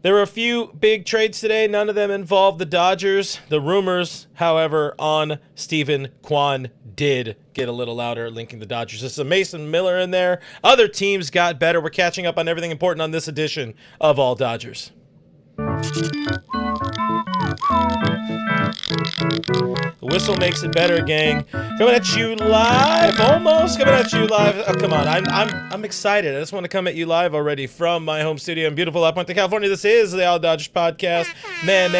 There were a few big trades today. None of them involved the Dodgers. The rumors, however, on Steven Kwan did get a little louder, linking the Dodgers. There's some Mason Miller in there. Other teams got better. We're catching up on everything important on this edition of All Dodgers. The whistle makes it better, gang. Coming at you live, almost coming at you live. Oh, come on, I'm excited. I just want to come at you live already from my home studio in beautiful La Puente, California. This is the All Dodgers podcast. Man,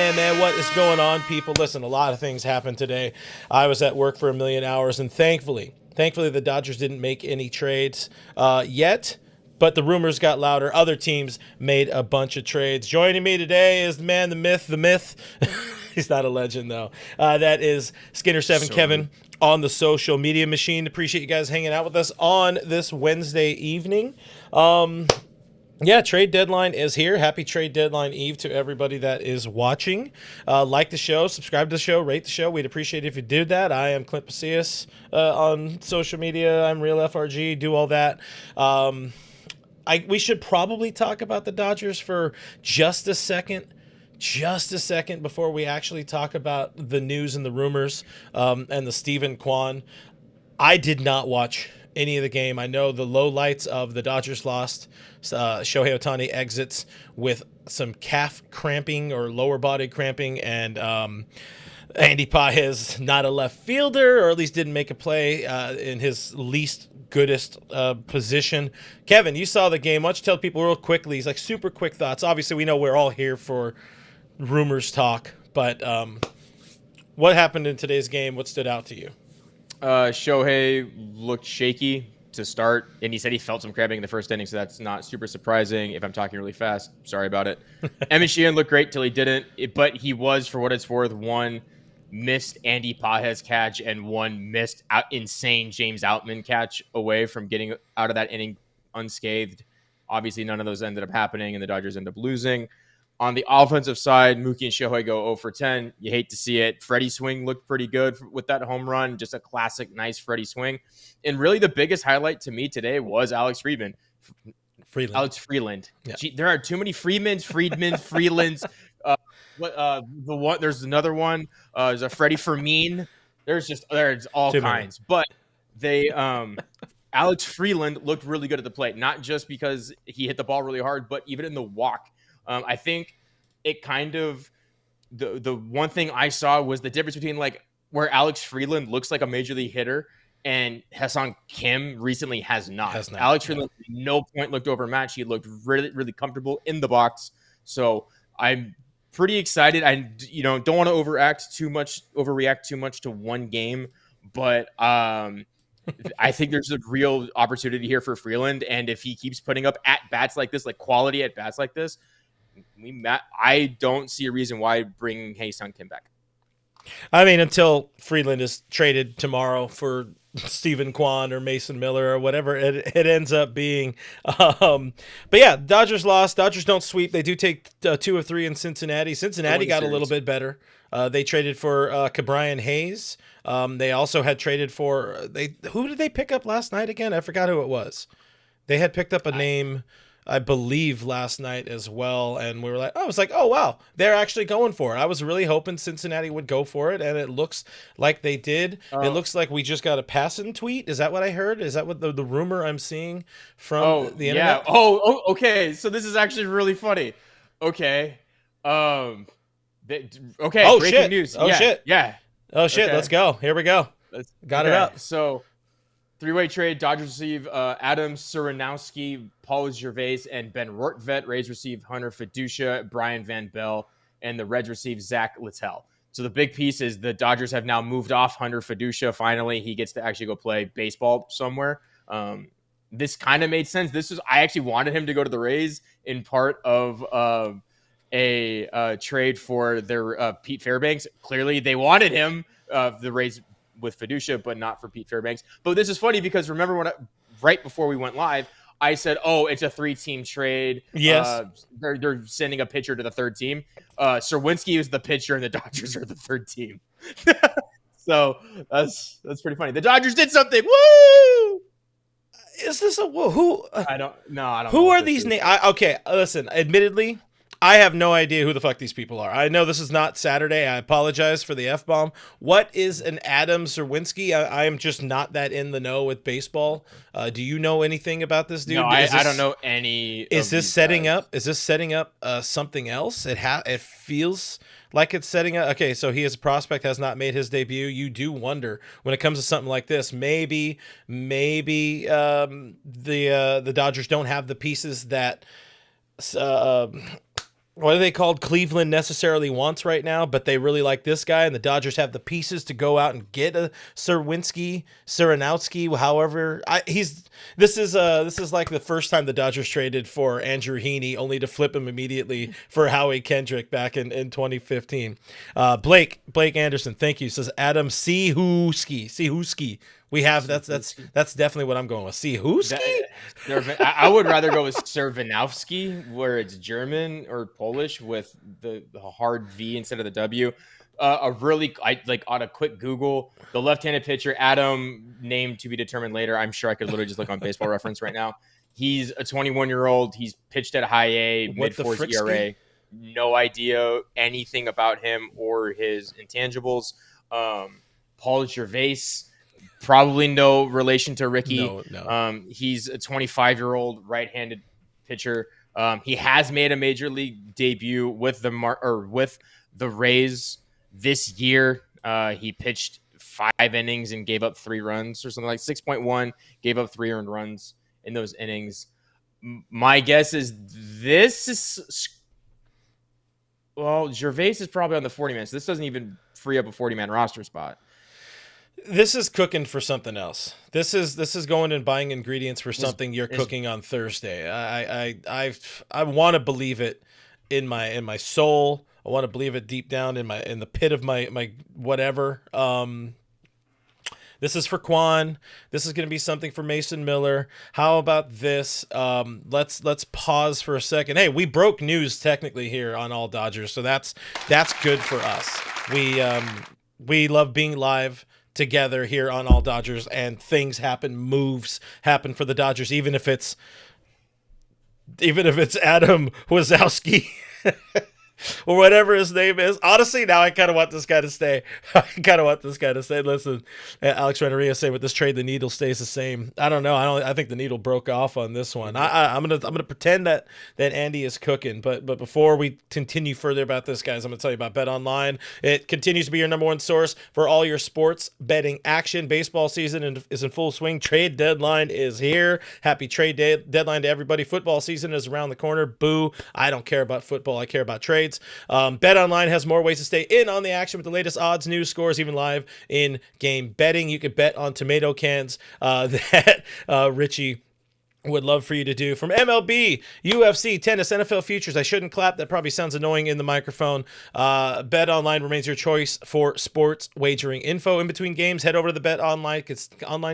what is going on, people? Listen, a lot of things happened today. I was at work for a million hours, and thankfully, the Dodgers didn't make any trades yet. But the rumors got louder. Other teams made a bunch of trades. Joining me today is the man, the myth. He's not a legend, though. That is Steven Kevin on the social media machine. Appreciate you guys hanging out with us on this Wednesday evening. Trade deadline is here. Happy trade deadline eve to everybody that is watching. Like the show, subscribe to the show, rate the show. We'd appreciate it if you did that. I am Clint Pacius on social media. I'm Real FRG. Do all that. We should probably talk about the Dodgers for just a second before we actually talk about the news and the rumors and the Steven Kwan. I did not watch any of the game. I know the low-lights of the Dodgers lost. Shohei Ohtani exits with some calf cramping or lower body cramping, and Andy Pages, not a left fielder, or at least didn't make a play in his least goodest position. Kevin, you saw the game. Why don't you tell people real quickly, he's like super quick thoughts. Obviously, we know we're all here for rumors talk, but what happened in today's game? What stood out to you? Shohei looked shaky to start, and he said he felt some cramping in the first inning, so that's not super surprising. If I'm talking really fast, sorry about it. Emmett Sheehan looked great till he didn't, but he was, for what it's worth, one missed Andy Pages catch and one missed insane James Outman catch away from getting out of that inning unscathed. Obviously, none of those ended up happening, and the Dodgers ended up losing. On the offensive side, Mookie and Shohei go 0 for 10. You hate to see it. Freddie swing looked pretty good with that home run. Just a classic, nice Freddie swing. And really the biggest highlight to me today was Alex Friedman. Alex Freeland. Yeah. Gee, there are too many Friedmans, Freelands. There's another one. There's a Freddie Fermin. There's all too kinds. Many. But they Alex Freeland looked really good at the plate, not just because he hit the ball really hard, but even in the walk. I think it kind of the one thing I saw was the difference between like where Alex Freeland looks like a major league hitter and Ha-Seong Kim recently has not. Alex Freeland at no point looked overmatched. He looked really, really comfortable in the box. So I'm pretty excited. I don't want to overreact too much to one game, but I think there's a real opportunity here for Freeland. And if he keeps putting up at bats like this, like quality at bats like this, I don't see a reason why bringing Ha-Seong Kim back. I mean, until Freeland is traded tomorrow for Steven Kwan or Mason Miller or whatever it ends up being. But yeah, Dodgers lost. Dodgers don't sweep. They do take 2 of 3 in Cincinnati. Cincinnati got a little bit better. They traded for Ke'Bryan Hayes. They also had traded for who did they pick up last night again? I forgot who it was. They had picked up a name, I believe, last night as well, and we were like, oh wow, they're actually going for it. I was really hoping Cincinnati would go for it, and it looks like they did. It looks like we just got a passing tweet. Is that what I heard? Is that what the rumor I'm seeing from the internet? Yeah. Okay. So this is actually really funny. Okay. Breaking shit. news. Shit. Yeah. Oh shit. Okay. Let's go. Here we go. Got it up. So, 3-way trade. Dodgers receive Adam Suranowski, Paul Gervais, and Ben Rortvedt. Rays receive Hunter Feduccia, Brian Van Bell, and the Reds receive Zach Littell. So the big piece is the Dodgers have now moved off Hunter Feduccia. Finally, he gets to actually go play baseball somewhere. This kind of made sense. I actually wanted him to go to the Rays in part of a trade for their Pete Fairbanks. Clearly, they wanted him, the Rays, with Feduccia, but not for Pete Fairbanks. But this is funny because remember right before we went live, I said, it's a 3-team trade. Yes. They're sending a pitcher to the third team. Serwinski is the pitcher and the Dodgers are the third team. So that's pretty funny. The Dodgers did something. Woo! Is this who? I don't know. Who are these names? Okay, listen, admittedly, I have no idea who the fuck these people are. I know this is not Saturday. I apologize for the F-bomb. What is an Adam Serwinski? I am just not that in the know with baseball. Do you know anything about this dude? No, I don't know any. Is this setting up? Is this setting up something else? It feels like it's setting up. Okay, so he is a prospect, has not made his debut. You do wonder when it comes to something like this. Maybe the Dodgers don't have the pieces that. What are they called? Cleveland necessarily wants right now, but they really like this guy, and the Dodgers have the pieces to go out and get a Serenowski, however. This is like the first time the Dodgers traded for Andrew Heaney, only to flip him immediately for Howie Kendrick back in 2015. Blake Anderson, thank you. Says Adam Sehuski. We have that's definitely what I'm going with. Sehuski? I would rather go with Servanowski, where it's German or Polish with the hard V instead of the W. On a quick Google, the left-handed pitcher, Adam, named to be determined later. I'm sure I could literally just look on Baseball Reference right now. He's a 21-year-old. He's pitched at high A, mid-fours ERA. No idea anything about him or his intangibles. Paul Gervais. Probably no relation to Ricky. No. He's a 25-year-old right-handed pitcher. He has made a major league debut with the Rays this year. He pitched 5 innings and gave up 3 runs or something like 6.1. Gave up 3 earned runs in those innings. My guess is Gervais is probably on the 40-man. So this doesn't even free up a 40-man roster spot. This is cooking for something else. This is going and buying ingredients for something you're cooking on Thursday. I want to believe it in my soul. I want to believe it deep down in the pit of my whatever. This is for Kwan. This is going to be something for Mason Miller. How about this? Let's pause for a second. Hey, we broke news technically here on All Dodgers, so that's good for us. We love being live together here on All Dodgers, and things happen, moves happen for the Dodgers, even if it's Adam Wazowski or whatever his name is. Honestly, now I kind of want this guy to stay. Listen, Alex Renneria say with this trade, the needle stays the same. I don't know. I think the needle broke off on this one. I'm gonna pretend that Andy is cooking. But before we continue further about this, guys, I'm gonna tell you about Bet Online. It continues to be your number one source for all your sports betting action. Baseball season is in full swing. Trade deadline is here. Happy trade deadline to everybody. Football season is around the corner. Boo! I don't care about football. I care about trades. Bet Online has more ways to stay in on the action with the latest odds, news, scores, even live in-game betting. You can bet on tomato cans that Richie would love for you to do. From MLB, UFC, tennis, NFL futures. I shouldn't clap. That probably sounds annoying in the microphone. Bet Online remains your choice for sports wagering info. In between games, head over to the Bet Online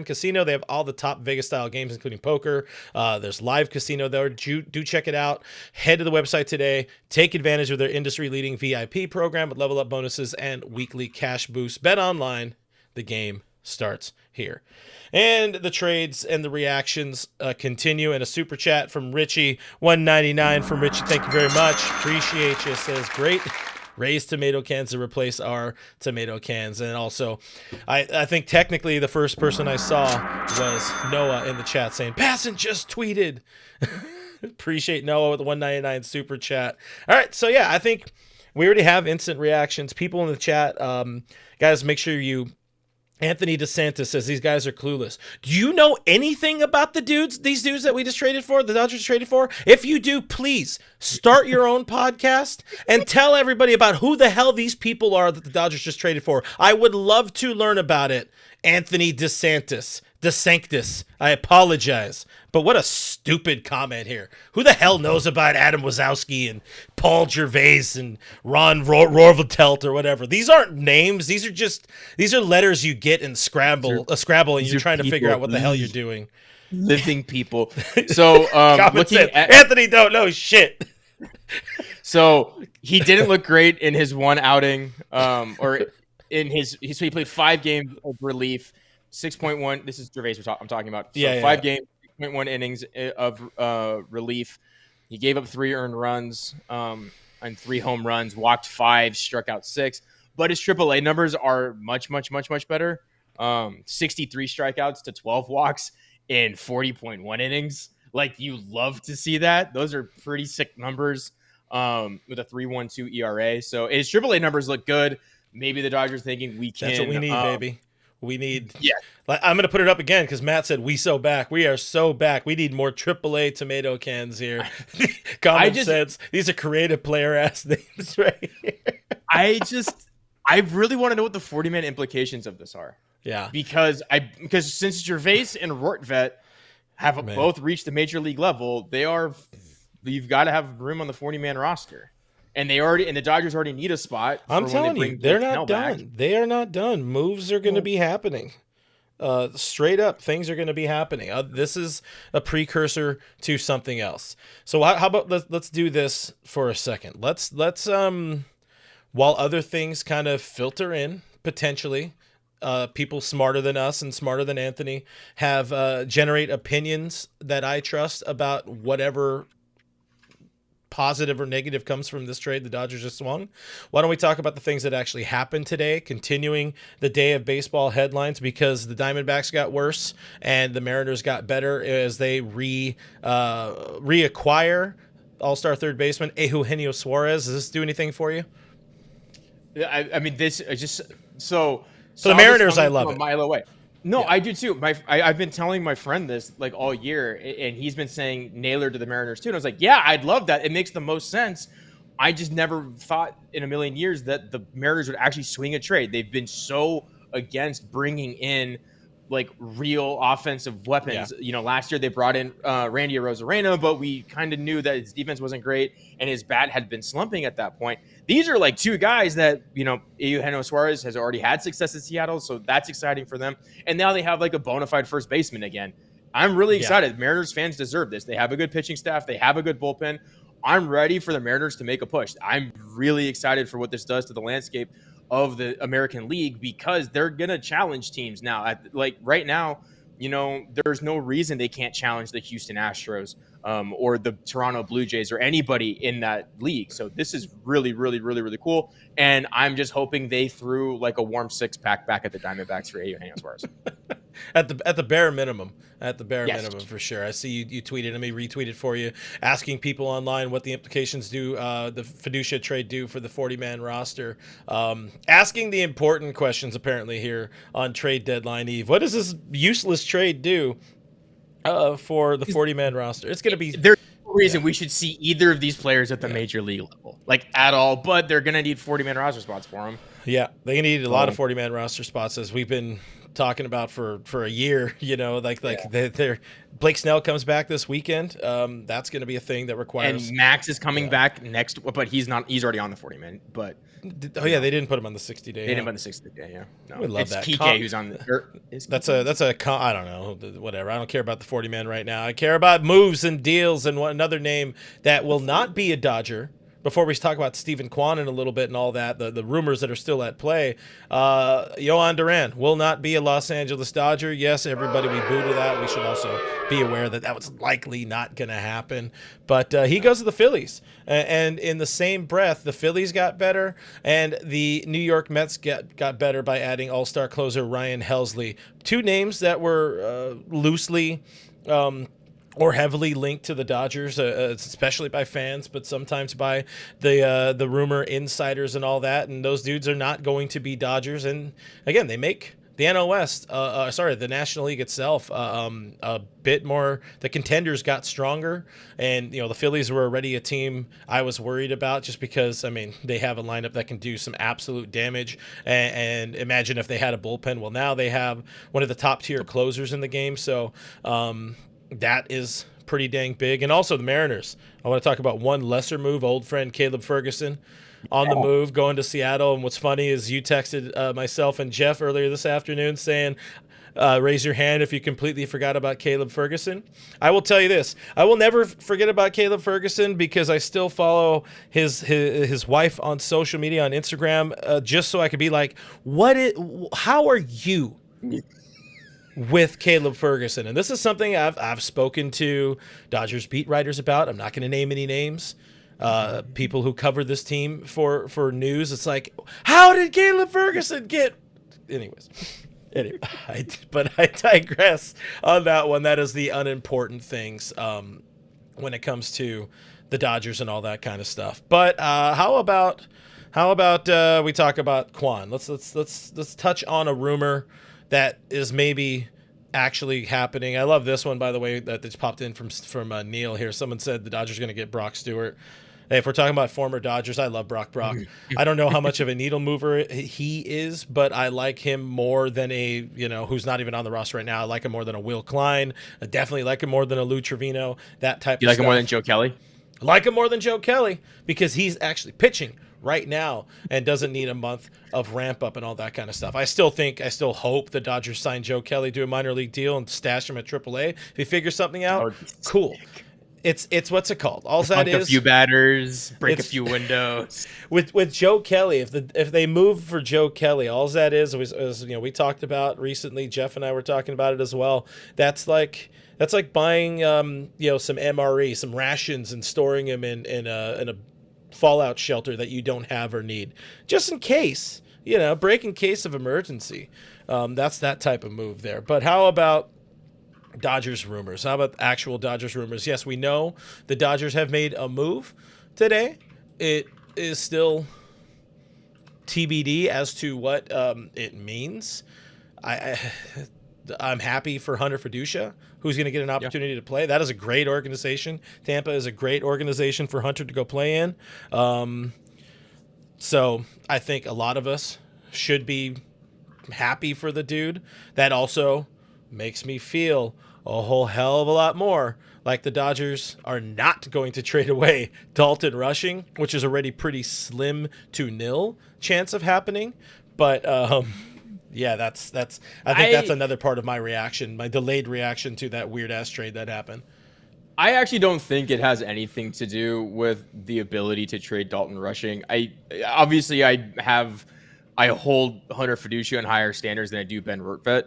casino. They have all the top Vegas-style games, including poker. There's live casino there. Do check it out. Head to the website today. Take advantage of their industry-leading VIP program with level-up bonuses and weekly cash boosts. Bet Online, the game starts here. And the trades and the reactions continue. And a super chat from Richie, $1.99 from Richie. Thank you very much. Appreciate you. Says great. Raise tomato cans to replace our tomato cans. And also, I think technically the first person I saw was Noah in the chat saying, Passan just tweeted. Appreciate Noah with the $1.99 super chat. All right. So, yeah, I think we already have instant reactions. People in the chat, guys, make sure you... Anthony DeSantis says these guys are clueless. Do you know anything about these dudes that we just traded for, the Dodgers traded for? If you do, please start your own podcast and tell everybody about who the hell these people are that the Dodgers just traded for. I would love to learn about it. Anthony DeSantis. I apologize. But what a stupid comment here. Who the hell knows about Adam Wazowski and Paul Gervais and Ron Rorvatelt or whatever? These aren't names. These are letters you get in Scrabble, and you're trying to figure out what the hell you're doing. Living people. So looking at Anthony don't know shit. So he didn't look great in his one outing, so he played 5 games of relief. 6.1. This is Gervais I'm talking about. So 5 games, 6.1 innings of relief. He gave up 3 earned runs and 3 home runs, walked 5, struck out 6. But his AAA numbers are much, much, much, much better. 63 strikeouts to 12 walks in 40.1 innings. Like, you love to see that. Those are pretty sick numbers with a 3.12 ERA. So his AAA numbers look good. Maybe the Dodgers thinking we can. That's what we need, baby. We need. Yeah. I'm going to put it up again because Matt said we so back. We are so back. We need more AAA tomato cans here. Common sense. These are creative player ass names right here. I really want to know what the 40-man implications of this are. Yeah. Because since Gervais and Rortvet have both reached the major league level, you've got to have room on the 40-man roster. And the Dodgers already need a spot. I'm telling you, they're not done. They are not done. Moves are going to be happening. Straight up, things are going to be happening. This is a precursor to something else. So how about let's do this for a second. Let's while other things kind of filter in potentially, people smarter than us and smarter than Anthony have generate opinions that I trust about whatever positive or negative comes from this trade the Dodgers just swung. Why don't we talk about the things that actually happened today, continuing the day of baseball headlines, because the Diamondbacks got worse and the Mariners got better as they reacquire all-star third baseman Eugenio Suarez. Does this do anything for you? I mean, this is just so the Mariners, I love it. A mile away. No, Yeah. I do too. I've been telling my friend this like all year, and he's been saying Naylor to the Mariners too. And I was like, yeah, I'd love that. It makes the most sense. I just never thought in a million years that the Mariners would actually swing a trade. They've been so against bringing in like real offensive weapons. Yeah. You know, last year they brought in Randy Arozarena, but we kind of knew that his defense wasn't great and his bat had been slumping at that point. These are like 2 guys that, you know, Eugenio Suarez has already had success in Seattle, so that's exciting for them. And now they have like a bona fide first baseman again. I'm really excited. Mariners fans deserve this. They have a good pitching staff. They have a good bullpen. I'm ready for the Mariners to make a push. I'm really excited for what this does to the landscape of the American League, because they're going to challenge teams now. Like right now, you know, there's no reason they can't challenge the Houston Astros or the Toronto Blue Jays or anybody in that league. So this is really, really, really, really cool. And I'm just hoping they threw like a warm 6-pack back at the Diamondbacks for Eugenio Suarez. At the bare minimum. At the bare minimum, for sure. I see you tweeted. Let me retweet it for you, asking people online what the implications do, the Feduccia trade do for the 40-man roster. Asking the important questions, apparently, here on trade deadline eve. What does this useless trade do for the 40-man roster? It's going to be... There's no reason we should see either of these players at the major league level, like at all, but they're going to need 40-man roster spots for them. Yeah, they need a lot of 40-man roster spots, as we've been talking about for a year. You know, they're Blake Snell comes back this weekend. That's going to be a thing that requires. And Max is coming back next, but he's not. He's already on the 40-man. But they didn't put him on the 60-day. They didn't put him on the 60-day. Yeah, no, we love it's that. Kike who's on the. That's I don't know, whatever. I don't care about the 40-man right now. I care about moves and deals, and another name that will not be a Dodger. Before we talk about Steven Kwan in a little bit and all that, the rumors that are still at play, Yohan Duran will not be a Los Angeles Dodger. Yes, everybody, we boo to that. We should also be aware that was likely not going to happen. But he goes to the Phillies. And in the same breath, the Phillies got better, and the New York Mets got better by adding all-star closer Ryan Helsley. 2 names that were loosely or heavily linked to the Dodgers, especially by fans, but sometimes by the rumor insiders and all that. And those dudes are not going to be Dodgers. And again, they make the NL West, the National League itself, a bit more. The contenders got stronger, and you know the Phillies were already a team I was worried about, just because they have a lineup that can do some absolute damage. And imagine if they had a bullpen. Well, now they have one of the top tier closers in the game. So. That is pretty dang big. And also the Mariners. I want to talk about one lesser move. Old friend Caleb Ferguson on the move, going to Seattle. And what's funny is you texted myself and Jeff earlier this afternoon saying, raise your hand if you completely forgot about Caleb Ferguson. I will tell you this. I will never forget about Caleb Ferguson, because I still follow his wife on social media, on Instagram, just so I could be like, how are you? with Caleb Ferguson. And this is something I've spoken to Dodgers beat writers about. I'm not going to name any names. People who cover this team for news. It's like, how did Caleb Ferguson get? Anyways, but I digress on that one. That is the unimportant things when it comes to the Dodgers and all that kind of stuff. But how about we talk about Kwan? Let's touch on a rumor that is maybe actually happening. I love this one, by the way, that just popped in from Neil here. Someone said the Dodgers are going to get Brock Stewart. Hey, if we're talking about former Dodgers, I love Brock. I don't know how much of a needle mover he is, but I like him more than who's not even on the roster right now. I like him more than a Will Klein. I definitely like him more than a Lou Trevino, that type of stuff. You like him more than Joe Kelly? I like him more than Joe Kelly because he's actually pitching right now and doesn't need a month of ramp up and all that kind of stuff. I still hope the Dodgers sign Joe Kelly, do a minor league deal, and stash him at AAA. If he figures something out, cool. It's what's it called? All that is a few batters, break a few windows. With Joe Kelly, if they move for Joe Kelly, all that is we talked about recently. Jeff and I were talking about it as well. That's like buying some MRE, some rations, and storing them in a fallout shelter that you don't have or need, just in case, break in case of emergency. That's that type of move there. But how about Dodgers rumors? How about actual Dodgers rumors? Yes, we know the Dodgers have made a move today. It is still TBD as to what it means. I'm happy for Hunter Feduccia, who's going to get an opportunity to play. That is a great organization. Tampa is a great organization for Hunter to go play in. So I think a lot of us should be happy for the dude. That also makes me feel a whole hell of a lot more like the Dodgers are not going to trade away Dalton Rushing, which is already pretty slim to nil chance of happening. But yeah, that's that's another part of my reaction, my delayed reaction to that weird ass trade that happened. I actually don't think it has anything to do with the ability to trade Dalton Rushing. I hold Hunter Feduccia in higher standards than I do Ben Rortvedt,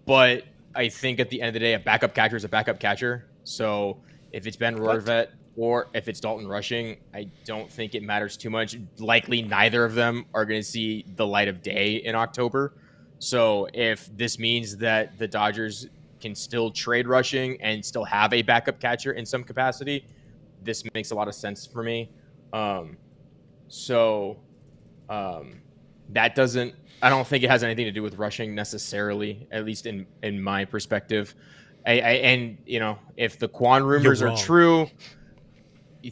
but I think at the end of the day, a backup catcher is a backup catcher. So if it's Ben Rortvedt or if it's Dalton Rushing, I don't think it matters too much. Likely neither of them are going to see the light of day in October. So if this means that the Dodgers can still trade Rushing and still have a backup catcher in some capacity, this makes a lot of sense for me. That doesn't, I don't think it has anything to do with Rushing necessarily, at least in my perspective. If the Kwan rumors are true,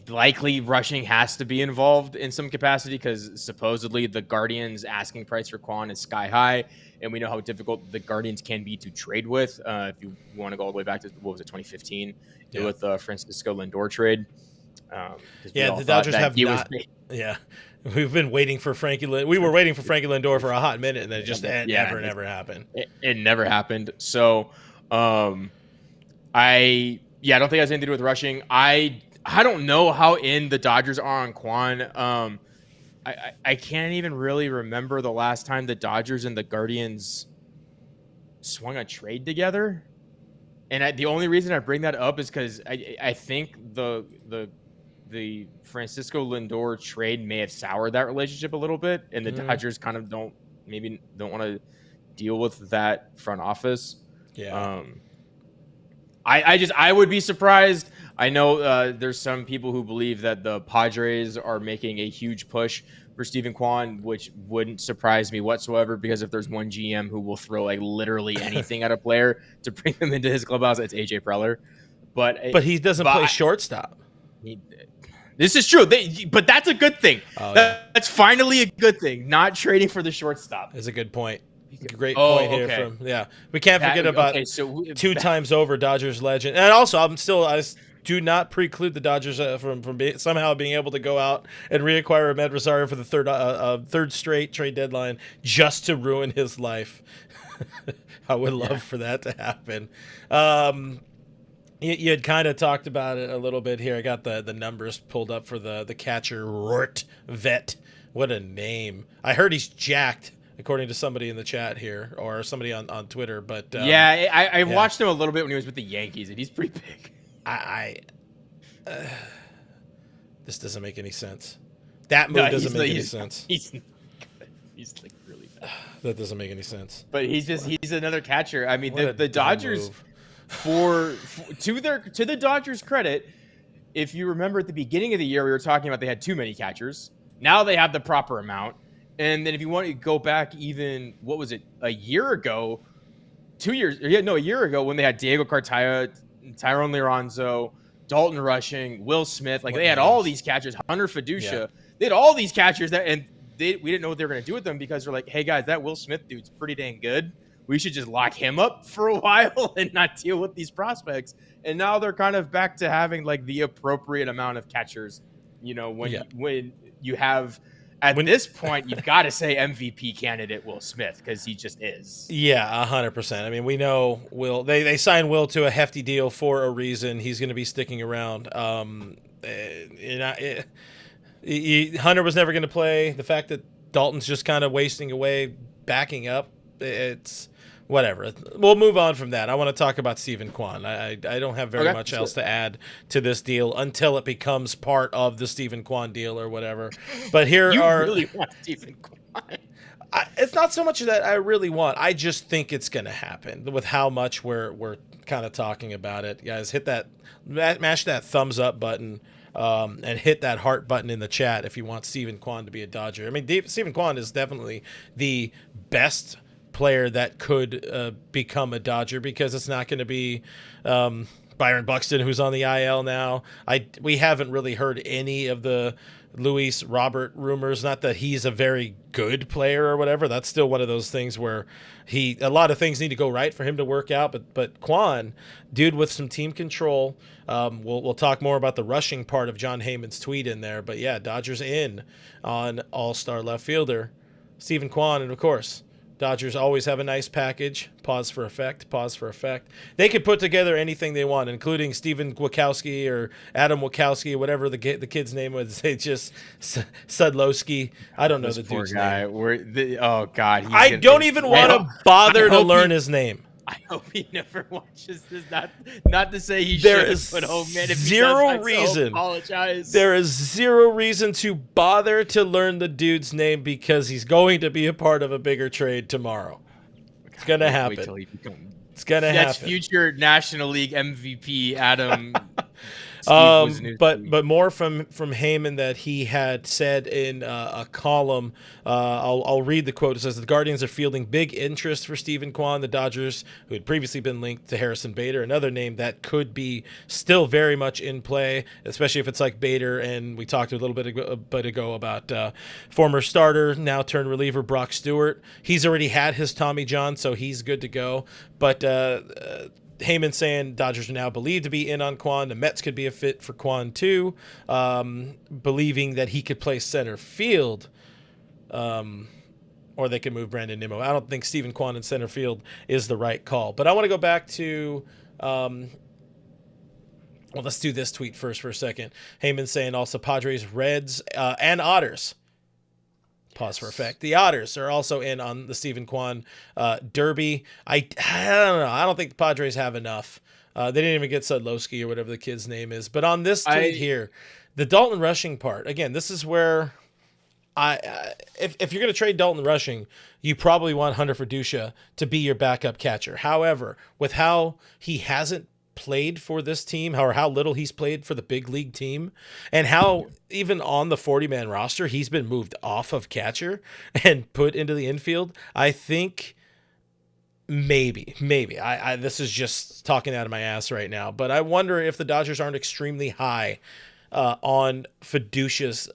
likely Rushing has to be involved in some capacity because supposedly the Guardians' asking price for Kwan is sky high, and we know how difficult the Guardians can be to trade with. If you want to go all the way back to 2015 with the Francisco Lindor trade. The Dodgers have not. Yeah. We've been waiting for Frankie. We were waiting for Frankie Lindor for a hot minute, and then it just never happened. It never happened. So, I don't think it has anything to do with Rushing. I don't know how in the Dodgers are on Kwan. I can't even really remember the last time the Dodgers and the Guardians swung a trade together. And the only reason I bring that up is because I think the Francisco Lindor trade may have soured that relationship a little bit, and the Dodgers kind of don't want to deal with that front office. Yeah. I would be surprised. I know there's some people who believe that the Padres are making a huge push for Steven Kwan, which wouldn't surprise me whatsoever, because if there's one GM who will throw like literally anything at a player to bring them into his clubhouse, it's AJ Preller. But he doesn't play shortstop. This is true, but that's a good thing. That's finally a good thing. Not trading for the shortstop is a good point. Great point here we can't forget about two times over Dodgers legend, and also I do not preclude the Dodgers from somehow being able to go out and reacquire Ahmed Rosario for the third straight trade deadline just to ruin his life. I would love for that to happen. You had kind of talked about it a little bit here. I got the numbers pulled up for the catcher Rortvedt. What a name! I heard he's jacked according to somebody in the chat here or somebody on Twitter. But I watched him a little bit when he was with the Yankees, and he's pretty big. This doesn't make any sense. That move doesn't make any sense. He's like really bad. That doesn't make any sense. But he's another catcher. I mean, the Dodgers, to the Dodgers' credit, if you remember at the beginning of the year, we were talking about they had too many catchers. Now they have the proper amount. And then if you want to go back even, what was it, a year ago when they had Diego Cartaya, Tyrone Liranzo, Dalton Rushing, Will Smith, like they had all these catchers, Hunter Feduccia. They had all these catchers we didn't know what they were going to do with them because they're like, hey guys, that Will Smith dude's pretty dang good. We should just lock him up for a while and not deal with these prospects. And now they're kind of back to having like the appropriate amount of catchers. You know, when you have at this point, you've got to say MVP candidate Will Smith because he just is. Yeah, 100%. I mean, we know Will. They signed Will to a hefty deal for a reason. He's going to be sticking around. Hunter was never going to play. The fact that Dalton's just kind of wasting away, backing up, it's whatever. We'll move on from that. I want to talk about Steven Kwan. I don't have very much else to add to this deal until it becomes part of the Steven Kwan deal or whatever. But here you really want Steven Kwan. It's not so much that I really want. I just think it's going to happen with how much we're kind of talking about it. Guys, mash that thumbs up button. And hit that heart button in the chat if you want Steven Kwan to be a Dodger. I mean, Steven Kwan is definitely the best player that could become a Dodger because it's not going to be Byron Buxton, who's on the IL now. We haven't really heard any of the Luis Robert rumors. Not that he's a very good player or whatever. That's still one of those things where a lot of things need to go right for him to work out. But Kwan, dude with some team control. We'll talk more about the rushing part of John Heyman's tweet in there. But yeah, Dodgers in on all-star left fielder Steven Kwan, and of course, Dodgers always have a nice package. Pause for effect. They could put together anything they want, including Steven Wachowski or Adam Wachowski, whatever the kid's name was. They just Sudlowski. I don't know the dude's name. Oh God! I don't even want to bother to learn his name. I hope he never watches this. Not to say he should, but oh man, if zero he does, reason. I so apologize. There is zero reason to bother to learn the dude's name because he's going to be a part of a bigger trade tomorrow. It's gonna happen. It's gonna happen. That's future National League MVP Adam. But more from Heyman that he had said in a column. I'll read the quote. It says the Guardians are fielding big interest for Steven Kwan. The Dodgers, who had previously been linked to Harrison Bader, another name that could be still very much in play, especially if it's like Bader. And we talked a little bit ago about former starter, now turned reliever Brock Stewart. He's already had his Tommy John, so he's good to go. But Heyman saying Dodgers are now believed to be in on Kwan. The Mets could be a fit for Kwan too, believing that he could play center field, or they could move Brandon Nimmo. I don't think Steven Kwan in center field is the right call. But I want to go back to let's do this tweet first for a second. Heyman saying also Padres, Reds, and Otters. Pause for effect. The Otters are also in on the Steven Kwan derby. I don't know. I don't think the Padres have enough. They didn't even get Sudlowski or whatever the kid's name is. But on this tweet here, the Dalton Rushing part, again, this is where if you're going to trade Dalton Rushing, you probably want Hunter Feduccia to be your backup catcher. However, with how he hasn't played for this team, or how little he's played for the big league team, and how even on the 40-man roster he's been moved off of catcher and put into the infield, I think maybe I this is just talking out of my ass right now, but I wonder if the Dodgers aren't extremely high on Feduccia's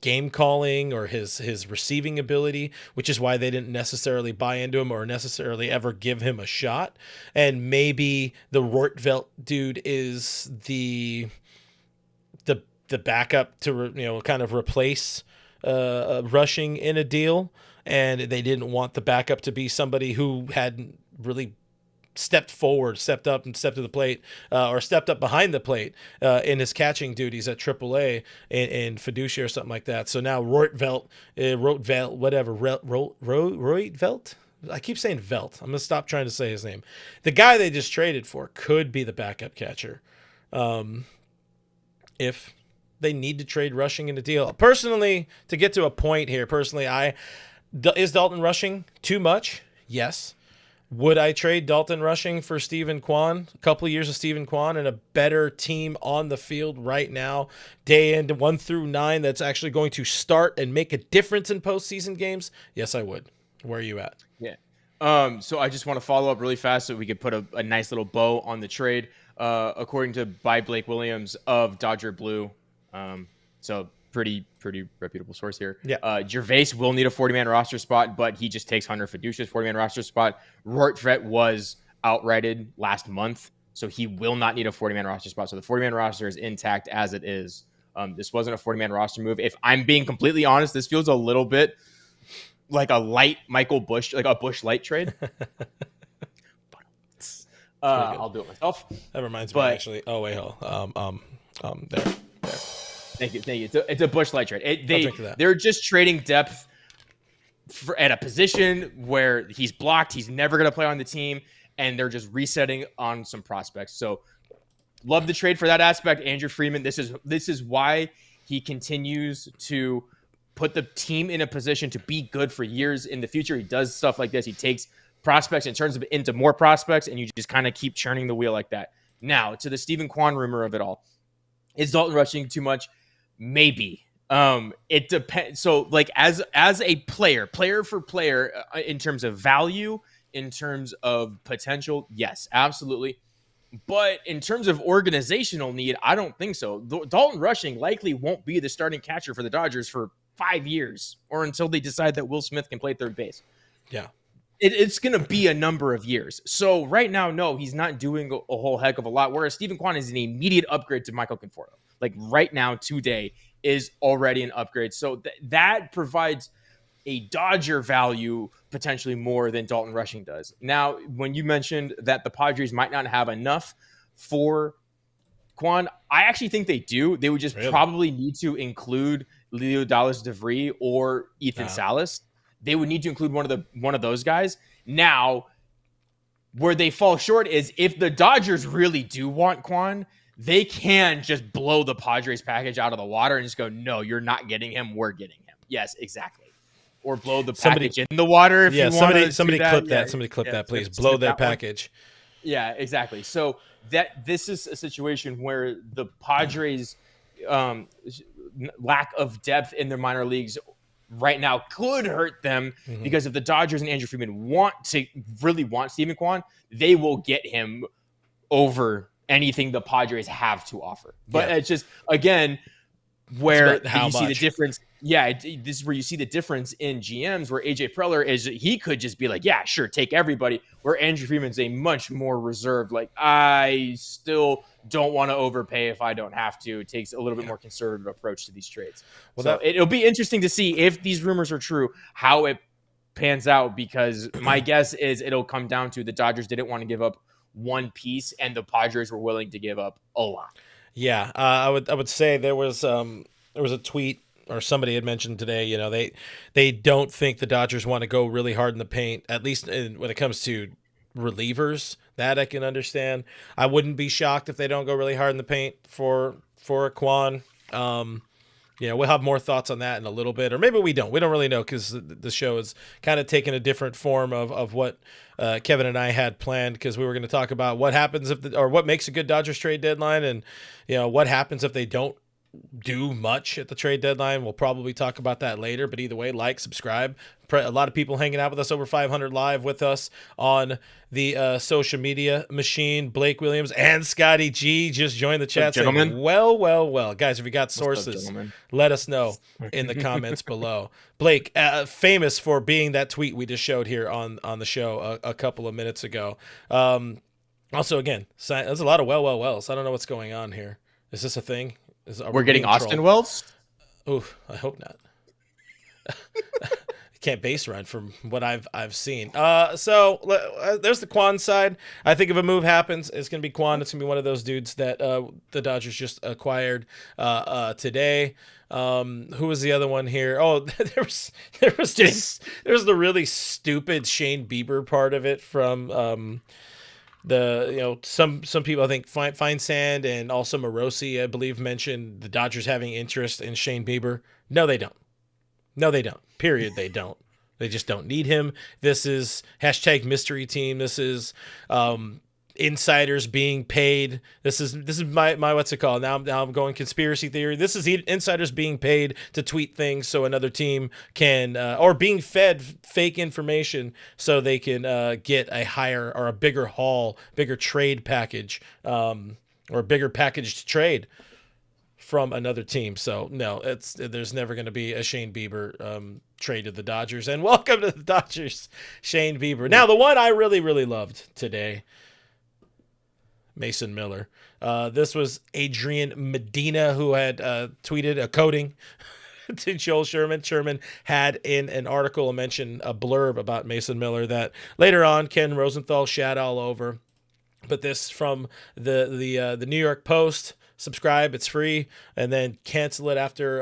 game calling or his receiving ability, which is why they didn't necessarily buy into him or necessarily ever give him a shot. And maybe the Rortvelt dude is the backup to kind of replace Rushing in a deal, and they didn't want the backup to be somebody who hadn't really stepped forward, stepped up and stepped to the plate, or stepped up behind the plate in his catching duties at AAA in Feduccia or something like that. So now Reutvelt, Reutvelt. I keep saying Velt. I'm going to stop trying to say his name. The guy they just traded for could be the backup catcher. If they need to trade Rushing in a deal. Personally, to get to a point here, is Dalton Rushing too much? Yes. Would I trade Dalton Rushing for Steven Kwan? A couple of years of Steven Kwan and a better team on the field right now, day in 1 through 9, that's actually going to start and make a difference in postseason games? Yes, I would. Where are you at? Yeah. So I just want to follow up really fast so we could put a nice little bow on the trade. According to Blake Williams of Dodger Blue, so pretty reputable source here. Yeah. Gervais will need a 40-man roster spot, but he just takes Hunter Feduccia's 40-man roster spot. Reutvelt was outrighted last month, so he will not need a 40-man roster spot. So the 40-man roster is intact as it is. This wasn't a 40-man roster move. If I'm being completely honest, this feels a little bit like a light Michael Busch, like a Busch light trade. I'll do it myself. That reminds me, actually. Oh wait, hold. There. Thank you. It's a Busch light trade. They're just trading depth at a position where he's blocked. He's never going to play on the team, and they're just resetting on some prospects. So, love the trade for that aspect. Andrew Friedman. This is why he continues to put the team in a position to be good for years in the future. He does stuff like this. He takes prospects and turns them into more prospects, and you just kind of keep churning the wheel like that. Now, to the Steven Kwan rumor of it all. Is Dalton Rushing too much? Maybe. It depends. So, like, as a player for player, in terms of value, in terms of potential, yes, absolutely. But in terms of organizational need, I don't think so. Dalton Rushing likely won't be the starting catcher for the Dodgers for 5 years, or until they decide that Will Smith can play third base. Yeah. It's going to be a number of years. So right now, no, he's not doing a whole heck of a lot, whereas Steven Kwan is an immediate upgrade to Michael Conforto. Like right now, today, is already an upgrade. So that provides a Dodger value potentially more than Dalton Rushing does. Now, when you mentioned that the Padres might not have enough for Kwan, I actually think they do. They would just probably need to include Leo Dallas DeVry or Ethan Salas. They would need to include one of those guys. Now, where they fall short is if the Dodgers really do want Kwan, they can just blow the Padres package out of the water and just go, no, you're not getting him. We're getting him. Yes, exactly. Or blow the package in the water if you want to. Somebody clip that. Somebody clip that, please. Blow their package. Yeah, exactly. So this is a situation where the Padres' lack of depth in their minor leagues right now could hurt them, because if the Dodgers and Andrew Friedman really want Steven Kwan, they will get him over anything the Padres have to offer. But it's just, again, where you see the difference. Yeah, this is where you see the difference in GMs, where AJ Preller he could just be like, yeah, sure, take everybody. Where Andrew Friedman's a much more reserved, like, I still don't want to overpay if I don't have to. It takes a little bit more conservative approach to these trades. Well, so it'll be interesting to see if these rumors are true, how it pans out, because my guess is it'll come down to the Dodgers didn't want to give up one piece, and the Padres were willing to give up a lot. Yeah, I would say there was a tweet, or somebody had mentioned today, they don't think the Dodgers want to go really hard in the paint, at least when it comes to relievers. That I can understand. I wouldn't be shocked if they don't go really hard in the paint for a Kwan. We'll have more thoughts on that in a little bit, or maybe we don't. We don't really know, because the show is kind of taking a different form of what Kevin and I had planned, because we were going to talk about what happens or what makes a good Dodgers trade deadline, and what happens if they don't do much at the trade deadline. We'll probably talk about that later, but either way, like, subscribe. A lot of people hanging out with us, over 500 live with us on the social media machine. Blake Williams and Scotty G just joined the chat saying, well. Guys, if you got sources, let us know in the comments below. Blake, famous for being that tweet we just showed here on the show a couple of minutes ago. Also, again, there's a lot of wells. I don't know what's going on here. Is this a thing? We're getting Austin Wells? Ooh, I hope not. can't base run from what I've seen. So there's the Kwan side. I think if a move happens, it's gonna be Kwan. It's gonna be one of those dudes that the Dodgers just acquired today. Who was the other one here? Oh, there was the really stupid Shane Bieber part of it from some people, I think Feinsand and also Morosi, I believe, mentioned the Dodgers having interest in Shane Bieber. No, they don't. No, they don't. Period. They don't. They just don't need him. This is hashtag mystery team. This is insiders being paid. This is my what's it called? Now I'm going conspiracy theory. This is insiders being paid to tweet things so another team can or being fed fake information so they can get a higher or a bigger haul, bigger trade package, or a bigger package to trade from another team. So no, there's never going to be a Shane Bieber trade to the Dodgers. And welcome to the Dodgers, Shane Bieber. Now the one I really loved today, Mason Miller. This was Adrian Medina who had tweeted a coding to Joel Sherman. Sherman had in an article a blurb about Mason Miller that later on Ken Rosenthal shat all over. But this from the New York Post. Subscribe, it's free, and then cancel it after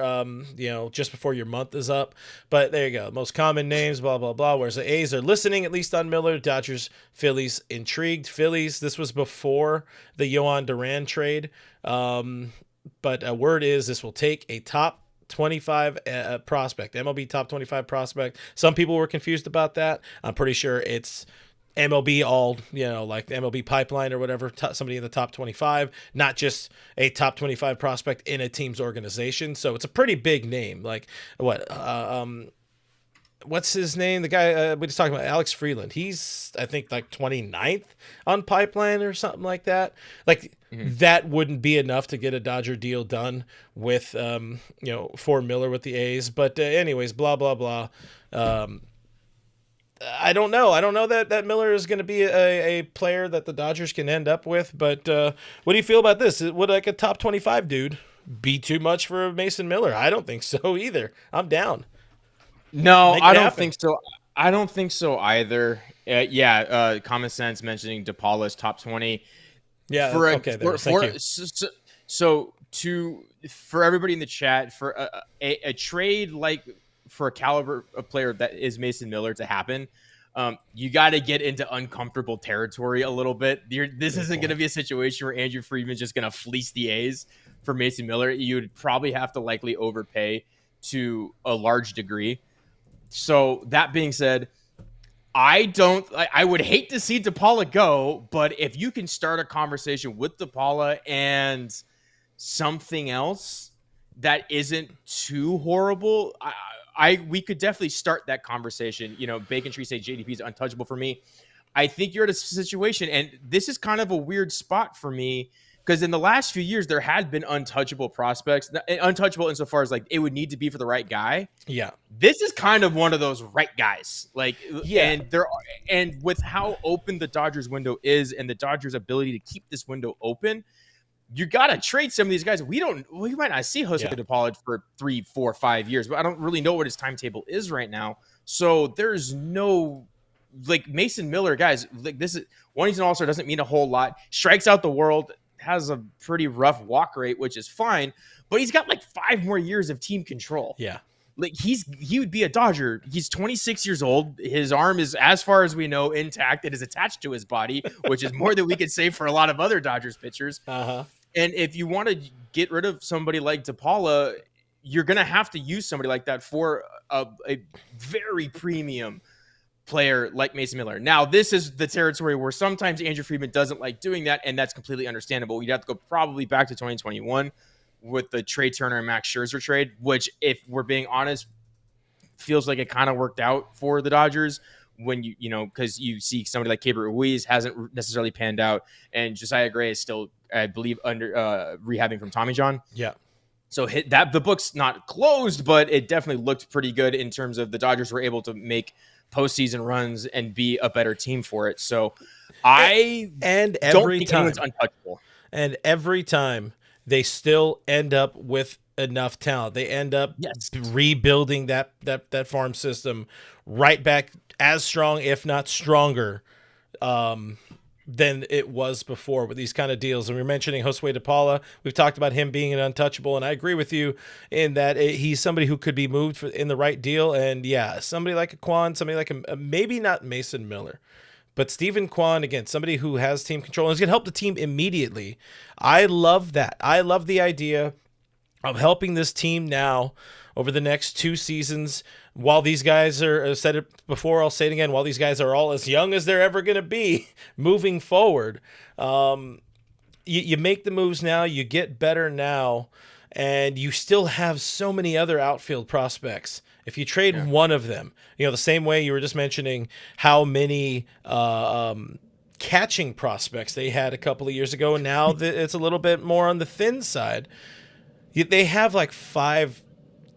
just before your month is up. But there you go. Most common names, blah blah blah. Whereas the A's are listening at least on Miller. Dodgers, Phillies intrigued. Phillies. This was before the Yohan Duran trade. But a word is this will take a top 25 prospect, MLB top 25 prospect. Some people were confused about that. I'm pretty sure it's MLB like the MLB pipeline or whatever, somebody in the top 25, not just a top 25 prospect in a team's organization. So it's a pretty big name. Like what's his name? The guy we just talking about, Alex Friedland. He's, I think, like 29th on pipeline or something like that. Like that wouldn't be enough to get a Dodger deal done with, for Miller with the A's. But anyways, blah, blah, blah. I don't know. I don't know that Miller is going to be a player that the Dodgers can end up with. But what do you feel about this? Would like a top 25 dude be too much for Mason Miller? I don't think so either. I'm down. No, I don't think so. I don't think so either. Common sense mentioning DePaula's top 20. Yeah. For everybody in the chat, for a trade like for a caliber of player that is Mason Miller to happen, you got to get into uncomfortable territory a little bit. This isn't going to be a situation where Andrew Friedman's just going to fleece the A's for Mason Miller. You would probably have to likely overpay to a large degree. So that being said, I would hate to see DePaula go, but if you can start a conversation with DePaula and something else that isn't too horrible, we could definitely start that conversation. Bacon Tree say JDP is untouchable for me. I think you're at a situation, and this is kind of a weird spot for me because in the last few years there had been untouchable prospects, untouchable insofar as like it would need to be for the right guy. Yeah, this is kind of one of those right guys. And with how open the Dodgers window is, and the Dodgers' ability to keep this window open, you got to trade some of these guys. We might not see Jose DePaula for 3, 4, 5 years, but I don't really know what his timetable is right now. So there's no Mason Miller, guys. This is one. He's an all-star, doesn't mean a whole lot. Strikes out the world, has a pretty rough walk rate, which is fine, but he's got 5 more years of team control. Yeah. He would be a Dodger. He's 26 years old. His arm is, as far as we know, intact. It is attached to his body, which is more than we could say for a lot of other Dodgers pitchers. Uh-huh. And if you want to get rid of somebody like DePaula, you're going to have to use somebody like that for a very premium player like Mason Miller. Now, this is the territory where sometimes Andrew Friedman doesn't like doing that, and that's completely understandable. You'd have to go probably back to 2021 with the Trey Turner and Max Scherzer trade, which, if we're being honest, feels like it kind of worked out for the Dodgers when because you see somebody like Keibert Ruiz hasn't necessarily panned out, and Josiah Gray is still, I believe, under rehabbing from Tommy John. Yeah. So the book's not closed, but it definitely looked pretty good in terms of the Dodgers were able to make postseason runs and be a better team for it. So I don't think anyone's untouchable. And every time they still end up with enough talent. They end up Yes. rebuilding that farm system right back as strong, if not stronger, than it was before with these kind of deals. And we were mentioning Josue DePaula. We've talked about him being an untouchable, and I agree with you in that he's somebody who could be moved in the right deal. And yeah, somebody like a Kwan, somebody like a maybe not Mason Miller, but Steven Kwan, again, somebody who has team control and is going to help the team immediately. I love that. I love the idea of helping this team now over the next 2 seasons. While these guys are, I said it before, I'll say it again, while these guys are all as young as they're ever going to be moving forward, you make the moves now, you get better now, and you still have so many other outfield prospects. If you trade one of them, the same way you were just mentioning how many catching prospects they had a couple of years ago, and now it's a little bit more on the thin side. They have like 5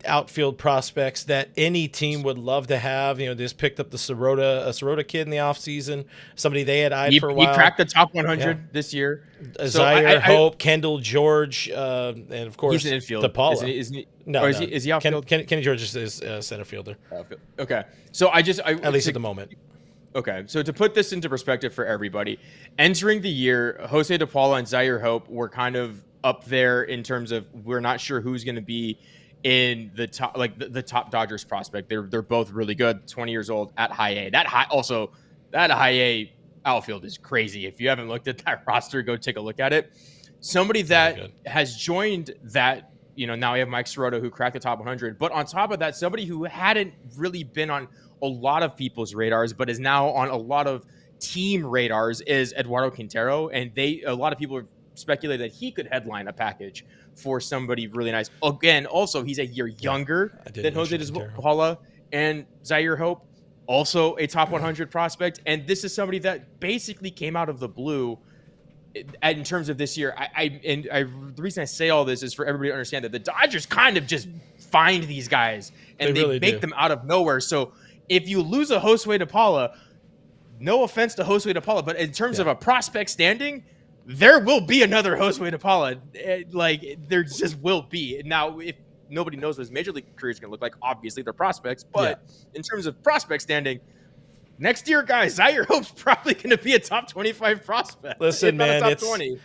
outfield prospects that any team would love to have. They just picked up the Sirota kid in the offseason, somebody they had eyed for a while. He cracked the top 100 this year. Zaire Hope, Kendall George, and of course, he's an infield. DePaula. Is he outfield? Kenny George is center fielder. Okay. So at least at the moment. Okay. So to put this into perspective for everybody, entering the year, Jose DePaula and Zaire Hope were kind of up there in terms of we're not sure who's going to be in the top, like the top Dodgers prospect. They're both really good, 20 years old at high A. That high A outfield is crazy. If you haven't looked at that roster, go take a look at it. Somebody that has joined that, now we have Mike Sirota who cracked the top 100, but on top of that, somebody who hadn't really been on a lot of people's radars, but is now on a lot of team radars is Eduardo Quintero. And a lot of people have speculated that he could headline a package for somebody really nice. Again, also, he's a year younger than Jose DePaula and Zaire Hope, also a top 100 prospect. And this is somebody that basically came out of the blue in terms of this year. The reason I say all this is for everybody to understand that the Dodgers kind of just find these guys and they really make them out of nowhere. So if you lose a Josue DePaula, no offense to Josue DePaula, but in terms of a prospect standing, there will be another Josue DePaula. Like, there just will be. Now, if nobody knows what his major league career is going to look like, obviously they're prospects. But in terms of prospect standing, next year, guys, Zaire Hope's probably going to be a top 25 prospect. Listen, man,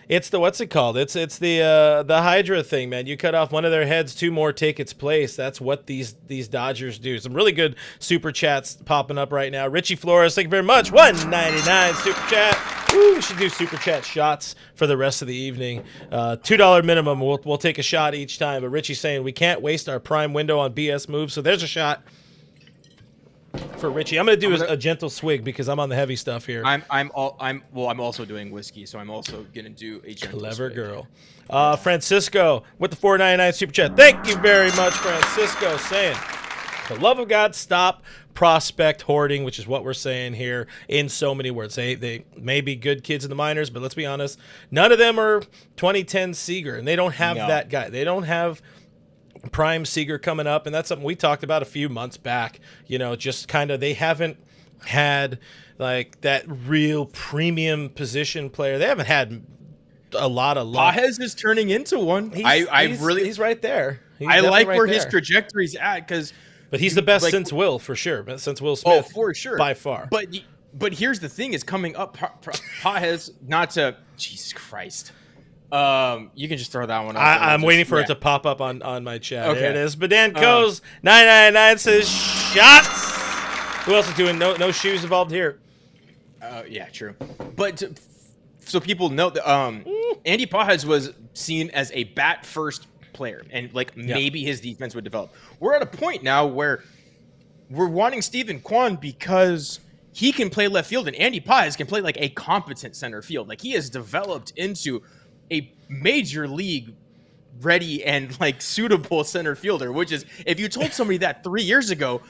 it's the what's it called? It's the Hydra thing, man. You cut off one of their heads, 2 more take its place. That's what these Dodgers do. Some really good super chats popping up right now. Richie Flores, thank you very much. $1.99 super chat. Ooh, we should do super chat shots for the rest of the evening. $2 minimum. We'll take a shot each time. But Richie's saying we can't waste our prime window on BS moves. So there's a shot for Richie. I'm gonna do a gentle swig because I'm on the heavy stuff here. I'm also doing whiskey, so I'm also gonna do a gentle clever swig. Girl. Francisco with the $4.99 super chat. Thank you very much, Francisco. Saying, for the love of God, stop prospect hoarding, which is what we're saying here in so many words. They may be good kids in the minors, but let's be honest, none of them are 2010 Seager, and they don't have that guy. They don't have prime Seager coming up, and that's something we talked about a few months back. Just kind of they haven't had like that real premium position player. They haven't had a lot of luck. Pages is turning into one. He's right there. I like where his trajectory's at but he's the best since Will, for sure. Since Will Smith, for sure, by far. But here's the thing: is coming up. Pages, not to Jesus Christ. You can just throw that one up. I'm waiting for it to pop up on my chat. Okay. There it is. Badanco's 999 says shots. Who else is doing no shoes involved here? Yeah, true. But so people know that Andy Pages was seen as a bat first player, and maybe his defense would develop. We're at a point now where we're wanting Steven Kwan because he can play left field, and Andy Pages can play like a competent center field. Like, he has developed into a major league ready and suitable center fielder, which is, if you told somebody that 3 years ago,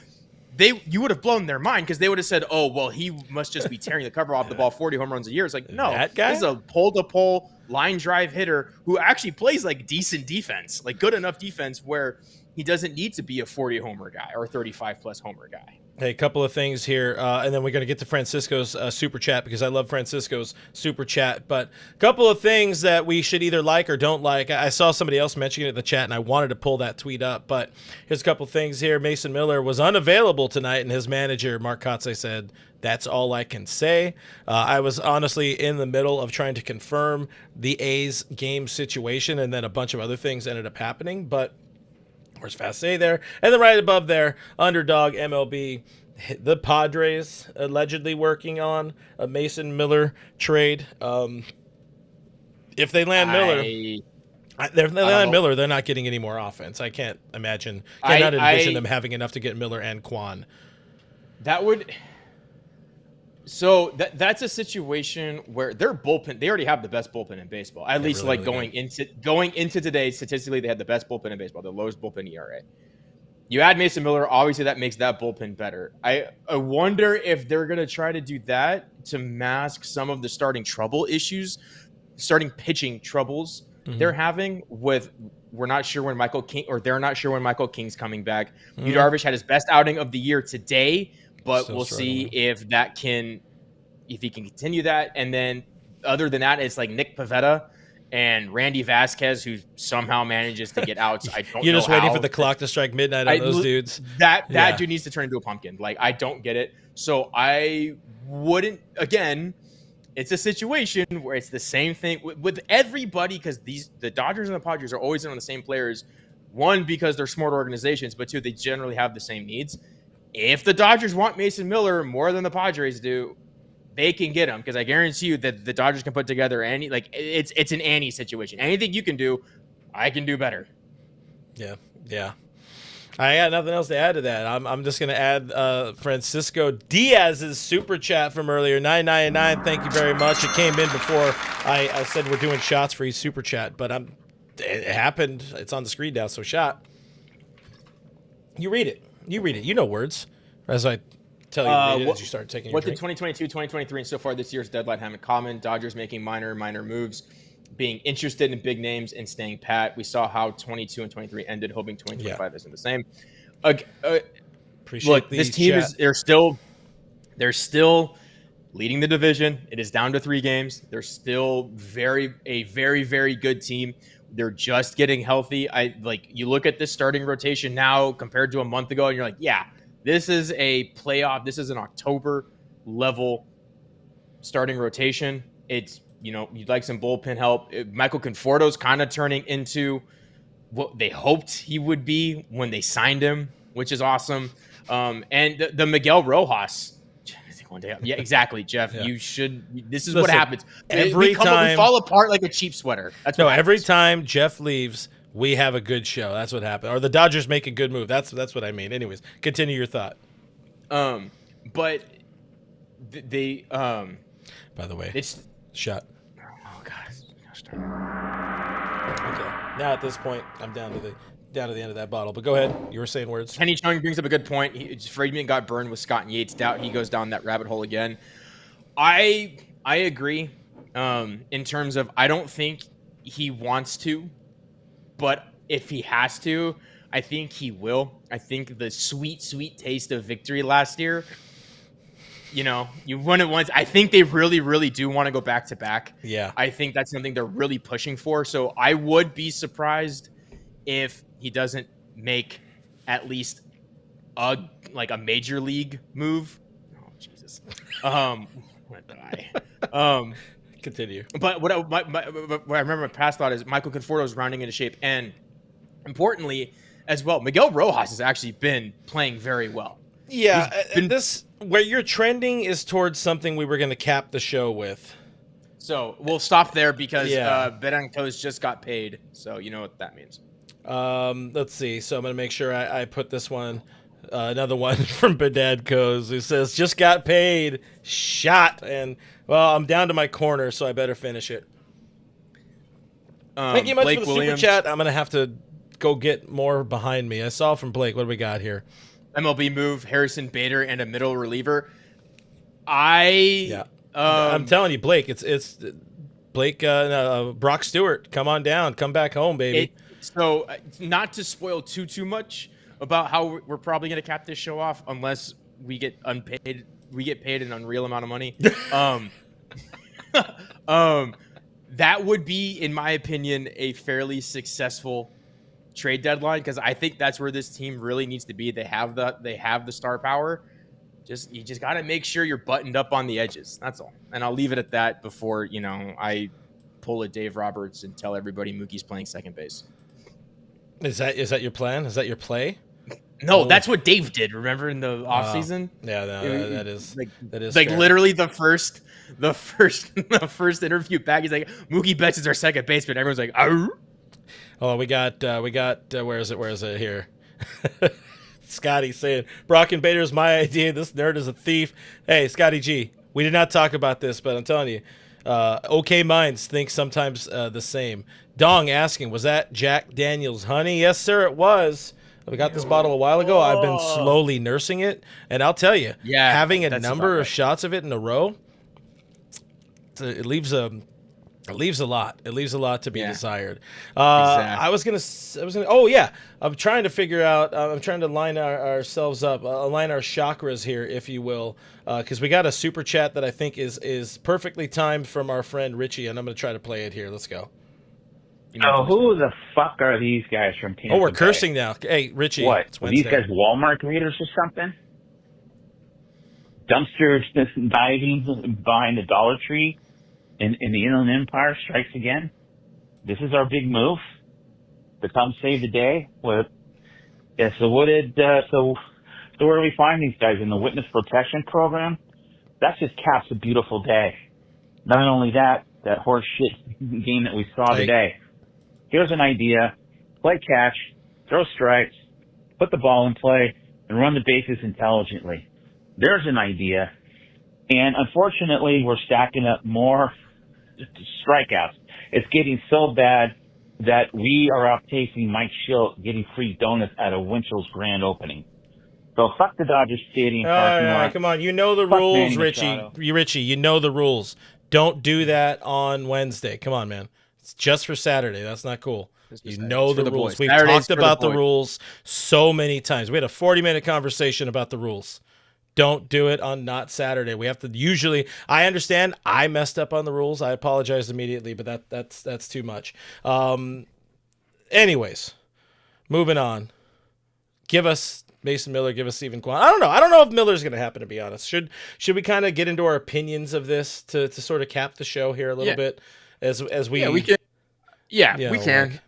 you would have blown their mind, because they would have said, oh, well, he must just be tearing the cover off the ball, 40 home runs a year. It's like, no, that guy? He's a pole-to-pole line drive hitter who actually plays decent defense, good enough defense where he doesn't need to be a 40 homer guy or a 35 plus homer guy. Hey, a couple of things here, and then we're going to get to Francisco's super chat because I love Francisco's super chat. But a couple of things that we should either like or don't like. I saw somebody else mentioning it in the chat, and I wanted to pull that tweet up. But here's a couple of things here. Mason Miller was unavailable tonight, and his manager, Mark Kotze, said, "That's all I can say." I was honestly in the middle of trying to confirm the A's game situation, and then a bunch of other things ended up happening. But where's Fast A there? And then right above there, Underdog MLB, the Padres allegedly working on a Mason Miller trade. If they land Miller, they're not getting any more offense. I can't imagine. Cannot envision them having enough to get Miller and Kwan. That would. So that's a situation where their bullpen, they already have the best bullpen in baseball. At least really, going into today, statistically, they had the best bullpen in baseball, the lowest bullpen ERA. You add Mason Miller, obviously that makes that bullpen better. I wonder if they're going to try to do that to mask some of the starting pitching troubles they're having with. They're not sure when Michael King's coming back. Yu Darvish had his best outing of the year today. But we'll see if he can continue that. And then other than that, it's like Nick Pivetta and Randy Vasquez, who somehow manages to get outs. I don't know. You're just waiting for the clock to strike midnight on those dudes. That dude needs to turn into a pumpkin. Like, I don't get it. So I wouldn't, again, it's a situation where it's the same thing with everybody, because the Dodgers and the Padres are always in on the same players. One, because they're smart organizations, but two, they generally have the same needs. If the Dodgers want Mason Miller more than the Padres do, they can get him, because I guarantee you that the Dodgers can put together it's an Annie situation. Anything you can do, I can do better. Yeah. I got nothing else to add to that. I'm just going to add Francisco Diaz's super chat from earlier, 999. Thank you very much. It came in before I said we're doing shots for his super chat, but it happened. It's on the screen now, so shot. You read it. You know words. As I tell you to read it as you start taking your drink. What did 2022, 2023, and so far this year's deadline have in common? Dodgers making minor moves, being interested in big names, and staying pat. We saw how 22 and 23 ended, hoping 2025 isn't the same. Appreciate this team they're still leading the division. It is down to 3 games. They're still a very, very good team. They're just getting healthy. You look at this starting rotation now compared to a month ago, and you're like, yeah, this is a playoff. This is an October level starting rotation. It's, you'd like some bullpen help. Michael Conforto's kind of turning into what they hoped he would be when they signed him, which is awesome. And the Miguel Rojas. One day. Yeah, exactly, Jeff. Yeah. You should. This is what happens. We fall apart like a cheap sweater. That's what happens. Every time Jeff leaves, we have a good show. That's what happened. Or the Dodgers make a good move. That's what I mean. Anyways, continue your thought. But they. By the way, it's shot. Oh gosh. Okay. Now at this point, I'm down to the end of that bottle. But go ahead. You were saying words. Kenny Chung brings up a good point. Friedman got burned with Scott and Yates. Doubt he goes down that rabbit hole again. I agree. In terms of, I don't think he wants to, but if he has to, I think he will. I think the sweet taste of victory last year, you won it once. I think they really, really do want to go back to back. Yeah. I think that's something they're really pushing for. So I would be surprised if he doesn't make at least a major league move. Oh, Jesus. I'm gonna die. Continue. But what I remember my past thought is Michael Conforto's rounding into shape. And importantly as well, Miguel Rojas has actually been playing very well. Yeah. Where you're trending is towards something we were going to cap the show with. So we'll stop there because Betanco's just got paid. So you know what that means. Let's see. So I'm going to make sure I put this one, another one from Bedadco's who says, just got paid, shot. And, well, I'm down to my corner, so I better finish it. Thank you much for the super chat. I'm going to have to go get more behind me. I saw from Blake. What do we got here? MLB move, Harrison Bader and a middle reliever. I'm telling you, Blake, it's Blake, Brock Stewart. Come on down. Come back home, baby. So not to spoil too much about how we're probably going to cap this show off, unless we get unpaid. We get paid an unreal amount of money. That would be, in my opinion, a fairly successful trade deadline, because I think that's where this team really needs to be. They have the star power. You just got to make sure you're buttoned up on the edges. That's all. And I'll leave it at that before I pull a Dave Roberts and tell everybody Mookie's playing second base. Is that your plan? Is that your play? No, that's what Dave did. Remember in the offseason? Yeah, that is like fair. Literally the first interview back. He's like, Mookie Betts is our second baseman. Everyone's like, "Arr." Oh, we got where is it here? Scotty saying Brock and Bader is my idea. This nerd is a thief. Hey, Scotty G, we did not talk about this, but I'm telling you, okay minds think sometimes the same. Dong asking, was that Jack Daniel's honey? Yes, sir, it was. We got this bottle a while ago. I've been slowly nursing it, and I'll tell you, having a number of shots of it in a row, it leaves a lot. It leaves a lot to be desired. Exactly. Oh yeah, I'm trying to figure out. I'm trying to line ourselves up, align our chakras here, if you will, because we got a super chat that I think is perfectly timed from our friend Richie, and I'm going to try to play it here. Let's go. Oh, who the fuck are these guys from Tampa Oh, we're Bay? cursing now. Hey, Richie. What? It's Are these Wednesday. guys Walmart greeters or something? Dumpster diving behind the Dollar Tree in the Inland Empire strikes again. This is our big move to come save the day. So where do we find these guys? In the witness protection program? That just caps a beautiful day. Not only that horse shit game that we saw today. Here's an idea. Play catch, throw strikes, put the ball in play, and run the bases intelligently. There's an idea. And unfortunately, we're stacking up more strikeouts. It's getting so bad that we are outpacing Mike Schilt getting free donuts at a Winchell's grand opening. So fuck the Dodger Stadium parking lot. Come on. You know the Fuck rules, Manny Richie. Machado. Richie, you know the rules. Don't do that on Wednesday. Come on, man. It's just for Saturday. That's not cool. You know the rules. Boys. We've Saturday's talked about the rules so many times. We had a 40-minute conversation about the rules. Don't do it on not Saturday. We have to usually. I understand. I messed up on the rules. I apologize immediately, but that's too much. Anyways, moving on. Give us Mason Miller. Give us Steven Kwan. I don't know. I don't know if Miller's going to happen. To be honest, should we kind of get into our opinions of this to sort of cap the show here a little bit as we we can. Yeah, you we know, can.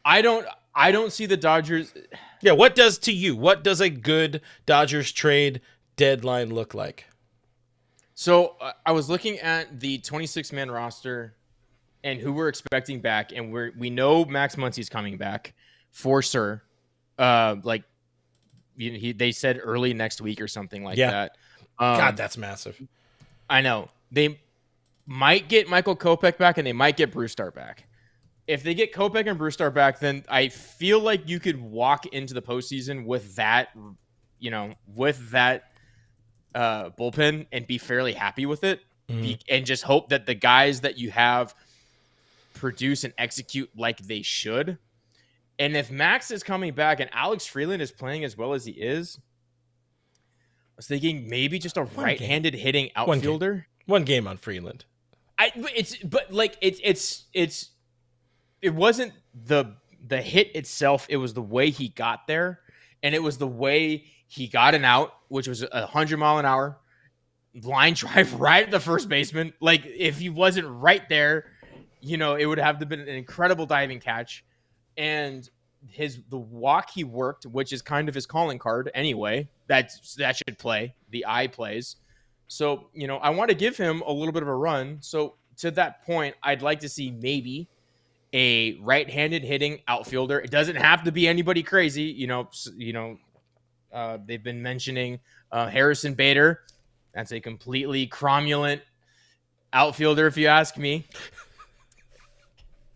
I don't see the Dodgers. Yeah, what does a good Dodgers trade deadline look like? So I was looking at the 26-man roster and who we're expecting back, and we know Max Muncy's coming back for sure. They said early next week or something like that. God, that's massive. I know. They might get Michael Kopech back, and they might get Brewstar back. If they get Kopech and Brewstar back, then I feel like you could walk into the postseason with that, bullpen and be fairly happy with it, and just hope that the guys that you have produce and execute like they should. And if Max is coming back and Alex Freeland is playing as well as he is, I was thinking maybe just a right-handed hitting outfielder. One game on Freeland. It wasn't the hit itself. It was the way he got there, and it was the way he got an out, which was 100-mile-an-hour line drive right at the first baseman. Like, if he wasn't right there, it would have been an incredible diving catch. And the walk he worked, which is kind of his calling card anyway, that should play. The eye plays. So, I want to give him a little bit of a run. So to that point, I'd like to see maybe a right-handed hitting outfielder. It doesn't have to be anybody crazy. They've been mentioning Harrison Bader. That's a completely cromulent outfielder, if you ask me.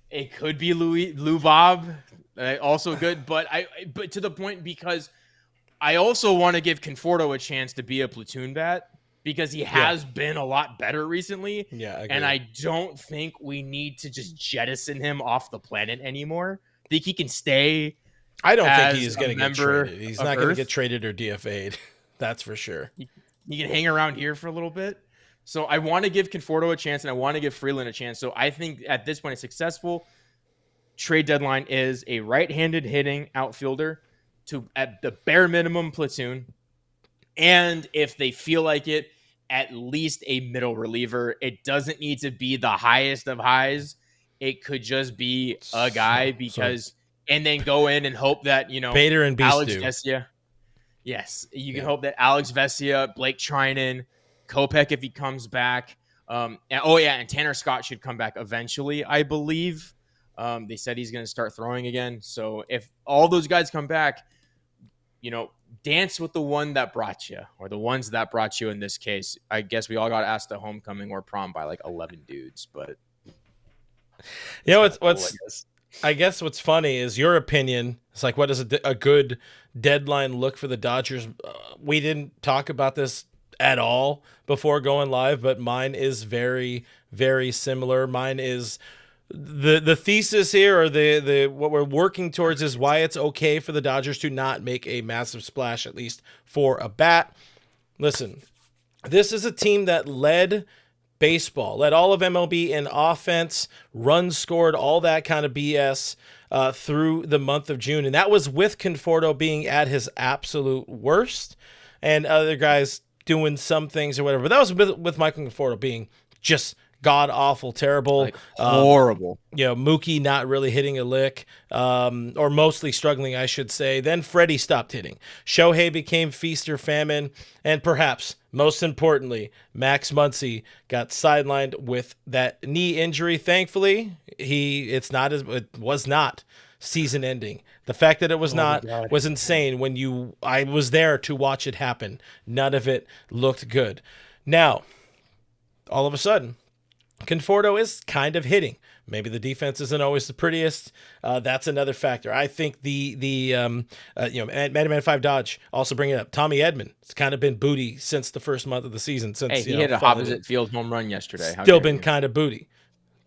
It could be Lou Bob, also good, but to the point, because I also want to give Conforto a chance to be a platoon bat, because he has been a lot better recently. Yeah, I agree. And I don't think we need to just jettison him off the planet anymore. I think he can stay. I don't think he's going to get traded. He's not going to get traded or DFA'd. That's for sure. He can hang around here for a little bit. So I want to give Conforto a chance, and I want to give Freeland a chance. So I think at this point, a successful trade deadline is a right-handed hitting outfielder to, at the bare minimum, platoon. And if they feel like it, at least a middle reliever. It doesn't need to be the highest of highs. It could just be a guy and then go in and hope that, Bader and Alex Beastu. Vesia. Yes. You can hope that Alex Vesia, Blake Trinan, Kopech, if he comes back. And Tanner Scott should come back eventually, I believe. They said he's going to start throwing again. So if all those guys come back, dance with the one that brought you, or the ones that brought you in this case. I guess we all got asked to homecoming or prom by like 11 dudes, but I guess what's funny is your opinion. It's like, what does a good deadline look for the Dodgers? We didn't talk about this at all before going live, but mine is very, very similar. Mine is the thesis here, or the what we're working towards, is why it's okay for the Dodgers to not make a massive splash, at least for a bat. Listen, this is a team that led baseball, led all of MLB in offense, runs scored, all that kind of BS through the month of June. And that was with Conforto being at his absolute worst and other guys doing some things or whatever. But that was with Michael Conforto being just god-awful, terrible. Like, horrible. Mookie not really hitting a lick, or mostly struggling, I should say. Then Freddie stopped hitting. Shohei became feast or famine. And perhaps, most importantly, Max Muncy got sidelined with that knee injury. Thankfully, it was not season-ending. The fact that it was was insane. I was there to watch it happen. None of it looked good. Now, all of a sudden, Conforto is kind of hitting. Maybe the defense isn't always the prettiest. That's another factor. I think the Man 5 Dodge also bringing it up. Tommy Edman, it's kind of been booty since the first month of the season. He hit a opposite field home run yesterday. Still been kind of booty.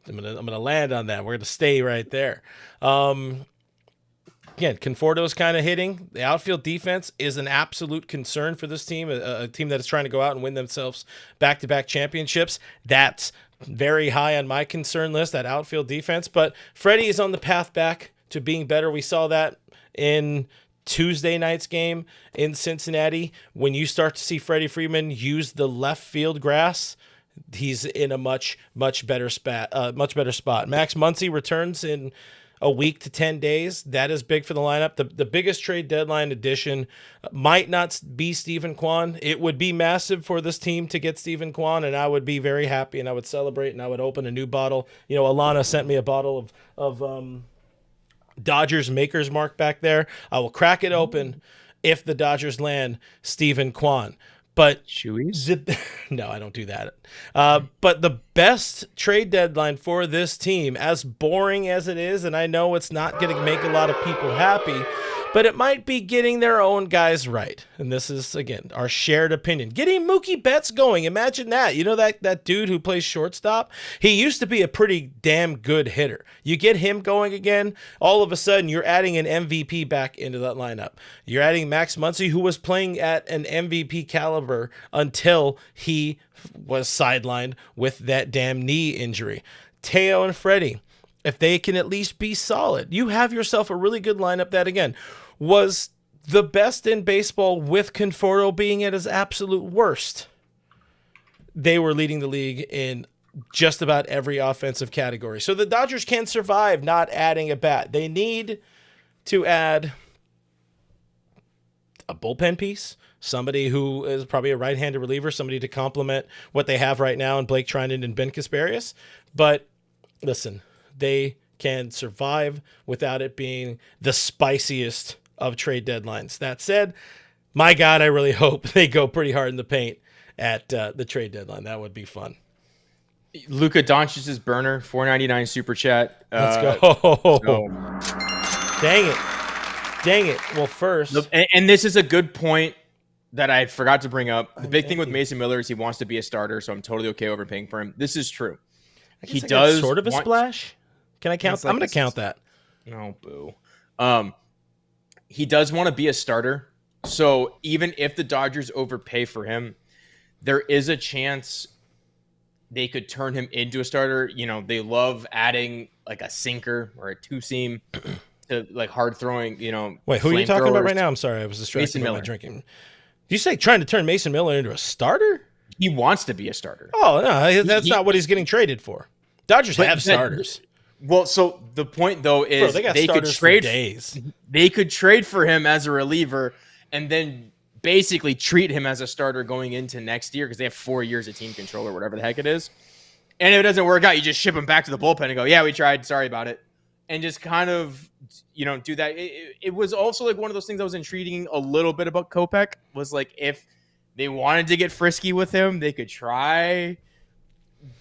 I'm gonna land on that. We're gonna stay right there. Again, Conforto's kind of hitting. The outfield defense is an absolute concern for this team, a team that is trying to go out and win themselves back-to-back championships. That's very high on my concern list, that outfield defense. But Freddie is on the path back to being better. We saw that in Tuesday night's game in Cincinnati. When you start to see Freddie Freeman use the left field grass, he's in a much better spot. Max Muncy returns in a week to 10 days. That is big for the lineup. The biggest trade deadline addition might not be Steven Kwan. It would be massive for this team to get Steven Kwan, and I would be very happy, and I would celebrate, and I would open a new bottle. Alana sent me a bottle of Dodgers Maker's Mark back there. I will crack it open if the Dodgers land Steven Kwan. But no, I don't do that. But the best trade deadline for this team, as boring as it is, and I know it's not going to make a lot of people happy, but it might be getting their own guys right. And this is, again, our shared opinion. Getting Mookie Betts going. Imagine that. That dude who plays shortstop? He used to be a pretty damn good hitter. You get him going again, all of a sudden you're adding an MVP back into that lineup. You're adding Max Muncy, who was playing at an MVP caliber until he was sidelined with that damn knee injury. Teo and Freddie, if they can at least be solid, you have yourself a really good lineup that, again, was the best in baseball with Conforto being at his absolute worst. They were leading the league in just about every offensive category. So the Dodgers can survive not adding a bat. They need to add a bullpen piece, somebody who is probably a right-handed reliever, somebody to complement what they have right now in Blake Trinan and Ben Kasparius. But listen, they can survive without it being the spiciest of trade deadlines. That said, my God, I really hope they go pretty hard in the paint at the trade deadline. That would be fun. Luka Doncic's burner, $4.99 super chat. Let's go. Dang it. Well, first. And this is a good point that I forgot to bring up. The big thing with Mason Miller is he wants to be a starter, so I'm totally okay overpaying for him. This is true. He does sort of a splash. Can I count? I'm going to count that. No, boo. He does want to be a starter. So even if the Dodgers overpay for him, there is a chance they could turn him into a starter. You know, they love adding like a sinker or a two seam to like hard throwing, you know. Wait, who are you talking about flamethrowers. right now? I'm sorry, I was distracted Mason by my Miller. drinking. Did you say trying to turn Mason Miller into a starter? He wants to be a starter. Oh, no, that's not what he's getting traded for. Dodgers have starters. Well, so the point though is Bro, they could trade for days. They could trade for him as a reliever and then basically treat him as a starter going into next year because they have 4 years of team control or whatever the heck it is. And if it doesn't work out, you just ship him back to the bullpen and go, yeah, we tried. Sorry about it. And just kind of, you know, do that. It was also like one of those things that was intriguing a little bit about Kopech was like if they wanted to get frisky with him, they could try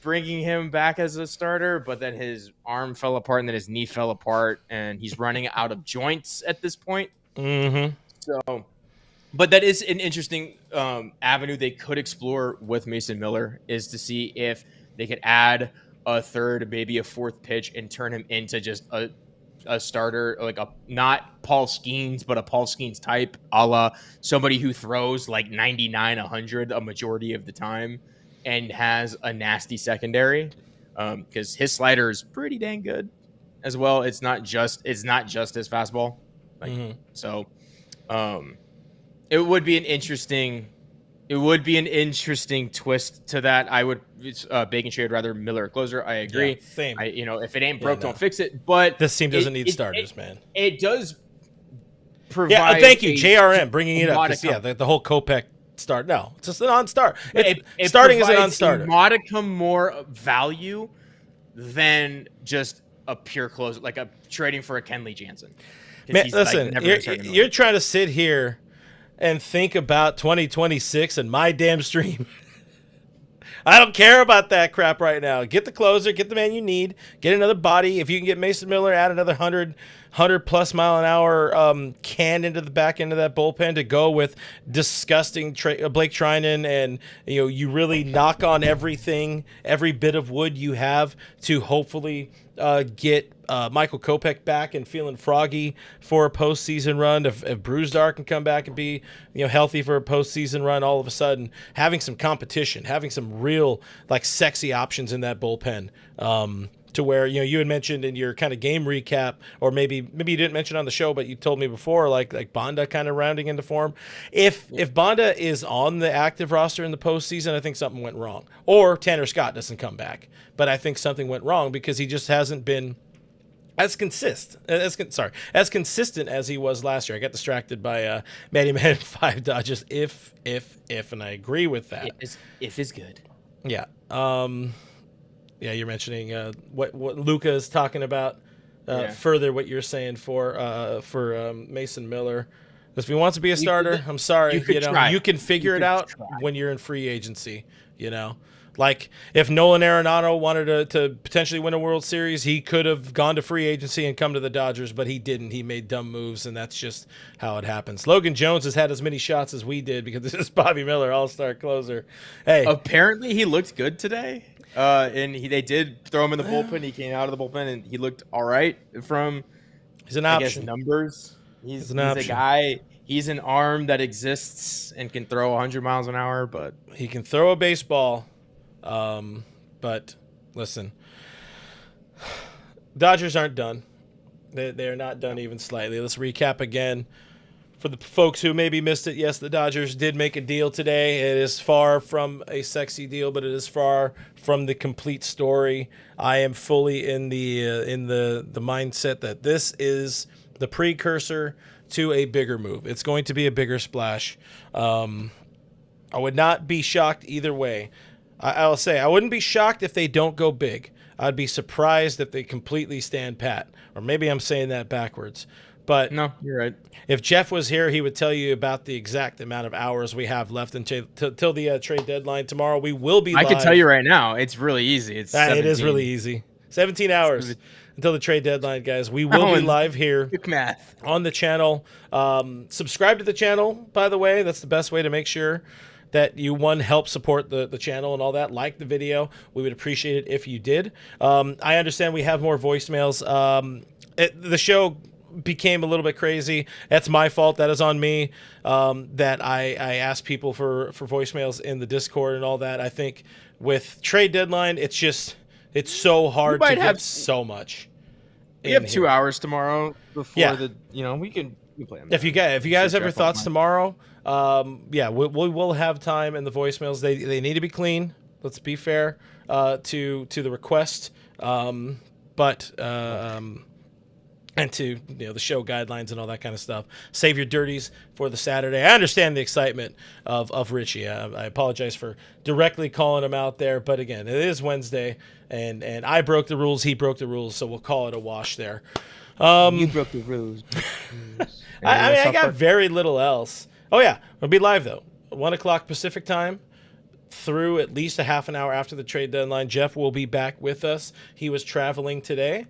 bringing him back as a starter, but then his arm fell apart and then his knee fell apart and he's running out of joints at this point. Mm-hmm. So, but that is an interesting avenue they could explore with Mason Miller is to see if they could add a third, maybe a fourth pitch and turn him into just a starter, like a not Paul Skeens, but a Paul Skeens type, a la somebody who throws like 99, 100 a majority of the time and has a nasty secondary because his slider is pretty dang good as well. It's not just his fastball. So it would be an interesting twist to that. I would Bacon Shade rather Miller closer. I agree. Yeah, same. If it ain't broke, don't fix it. But this team doesn't need starters, man. It does provide. Yeah, thank you, JRM, bringing it up. Yeah, the whole Kopech start. No, it's just a non-start. It starting is a non-starter. A modicum more value than just a pure closer, like a trading for a Kenley Jansen. Man, listen, you're trying to sit here and think about 2026 and my damn stream. I don't care about that crap right now. Get the closer, get the man you need, get another body. If you can get Mason Miller, add another 100 plus mile an hour can into the back end of that bullpen to go with disgusting Blake Trinan, and you really knock on everything, every bit of wood you have to hopefully get Michael Kopech back and feeling froggy for a postseason run. If Bruzdar can come back and be healthy for a postseason run, all of a sudden having some competition, having some real like sexy options in that bullpen. To where you had mentioned in your kind of game recap, or maybe you didn't mention on the show, but you told me before, like Banda kind of rounding into form. If Banda is on the active roster in the postseason, I think something went wrong. Or Tanner Scott doesn't come back, but I think something went wrong because he just hasn't been as consistent as he was last year. I got distracted by Matty Man 5 Dodgers. If, and I agree with that. If is good. Yeah. Yeah, you're mentioning what Luca is talking about. Further, what you're saying for Mason Miller. If he wants to be a starter, I'm sorry. You can figure it out when you're in free agency. Like if Nolan Arenado wanted to potentially win a World Series, he could have gone to free agency and come to the Dodgers, but he didn't. He made dumb moves, and that's just how it happens. Logan Jones has had as many shots as we did because this is Bobby Miller, all-star closer. Hey, apparently he looked good today. And they did throw him in the bullpen. He came out of the bullpen and he looked all right from he's an option. Numbers. He's a guy. He's an arm that exists and can throw 100 miles an hour, but he can throw a baseball. But listen, Dodgers aren't done. They're not done even slightly. Let's recap again. For the folks who maybe missed it, yes, the Dodgers did make a deal today. It is far from a sexy deal, but it is far from the complete story. I am fully in the mindset that this is the precursor to a bigger move. It's going to be a bigger splash. I would not be shocked either way. I'll say I wouldn't be shocked if they don't go big. I'd be surprised if they completely stand pat. Or maybe I'm saying that backwards. But no, you're right. If Jeff was here, he would tell you about the exact amount of hours we have left until the trade deadline tomorrow. We will be live. I can tell you right now, it's really easy. It is really easy. 17 hours until the trade deadline, guys. We will be live here on the channel. Subscribe to the channel, by the way. That's the best way to make sure that you, help support the channel and all that. Like the video. We would appreciate it if you did. I understand we have more voicemails. The show became a little bit crazy. That's my fault. That is on me. That I asked people for voicemails in the Discord and all that. I think with trade deadline, it's so hard to get so much. We have 2 hours tomorrow before we can play them. If you guys have your thoughts tomorrow, we will have time in the voicemails. They need to be clean. Let's be fair to the request, and to the show guidelines and all that kind of stuff. Save your dirties for the Saturday. I understand the excitement of Richie. I apologize for directly calling him out there, but again, it is Wednesday, and I broke the rules. He broke the rules, so we'll call it a wash there. You broke the rules. I got very little else. Oh yeah, we'll be live though, 1 o'clock Pacific time, through at least a half an hour after the trade deadline. Jeff will be back with us. He was traveling today.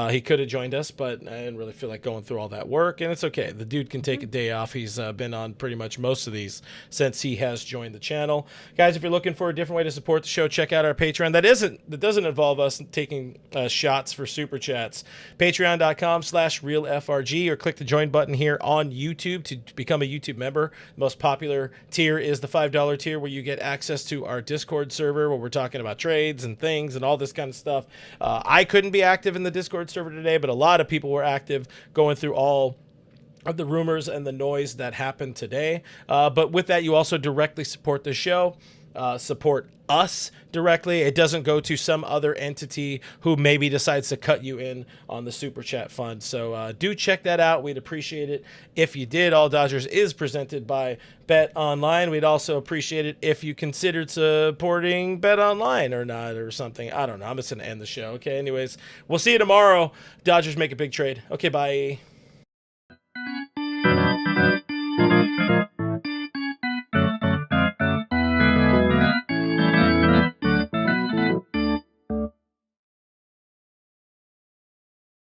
He could have joined us, but I didn't really feel like going through all that work, and it's okay. The dude can take a day off. He's been on pretty much most of these since he has joined the channel. Guys, if you're looking for a different way to support the show, check out our Patreon. That doesn't involve us taking shots for Super Chats. Patreon.com/RealFRG, or click the join button here on YouTube to become a YouTube member. The most popular tier is the $5 tier, where you get access to our Discord server, where we're talking about trades and things and all this kind of stuff. I couldn't be active in the Discord server today, but a lot of people were active going through all of the rumors and the noise that happened today. But with that, you also directly support the show, support us directly. It doesn't go to some other entity who maybe decides to cut you in on the Super Chat fund. So do check that out. We'd appreciate it if you did. All Dodgers is presented by Bet Online. We'd also appreciate it if you considered supporting Bet Online or not, or something. I don't know. I'm just going to end the show. Okay. Anyways, we'll see you tomorrow. Dodgers make a big trade. Okay. Bye.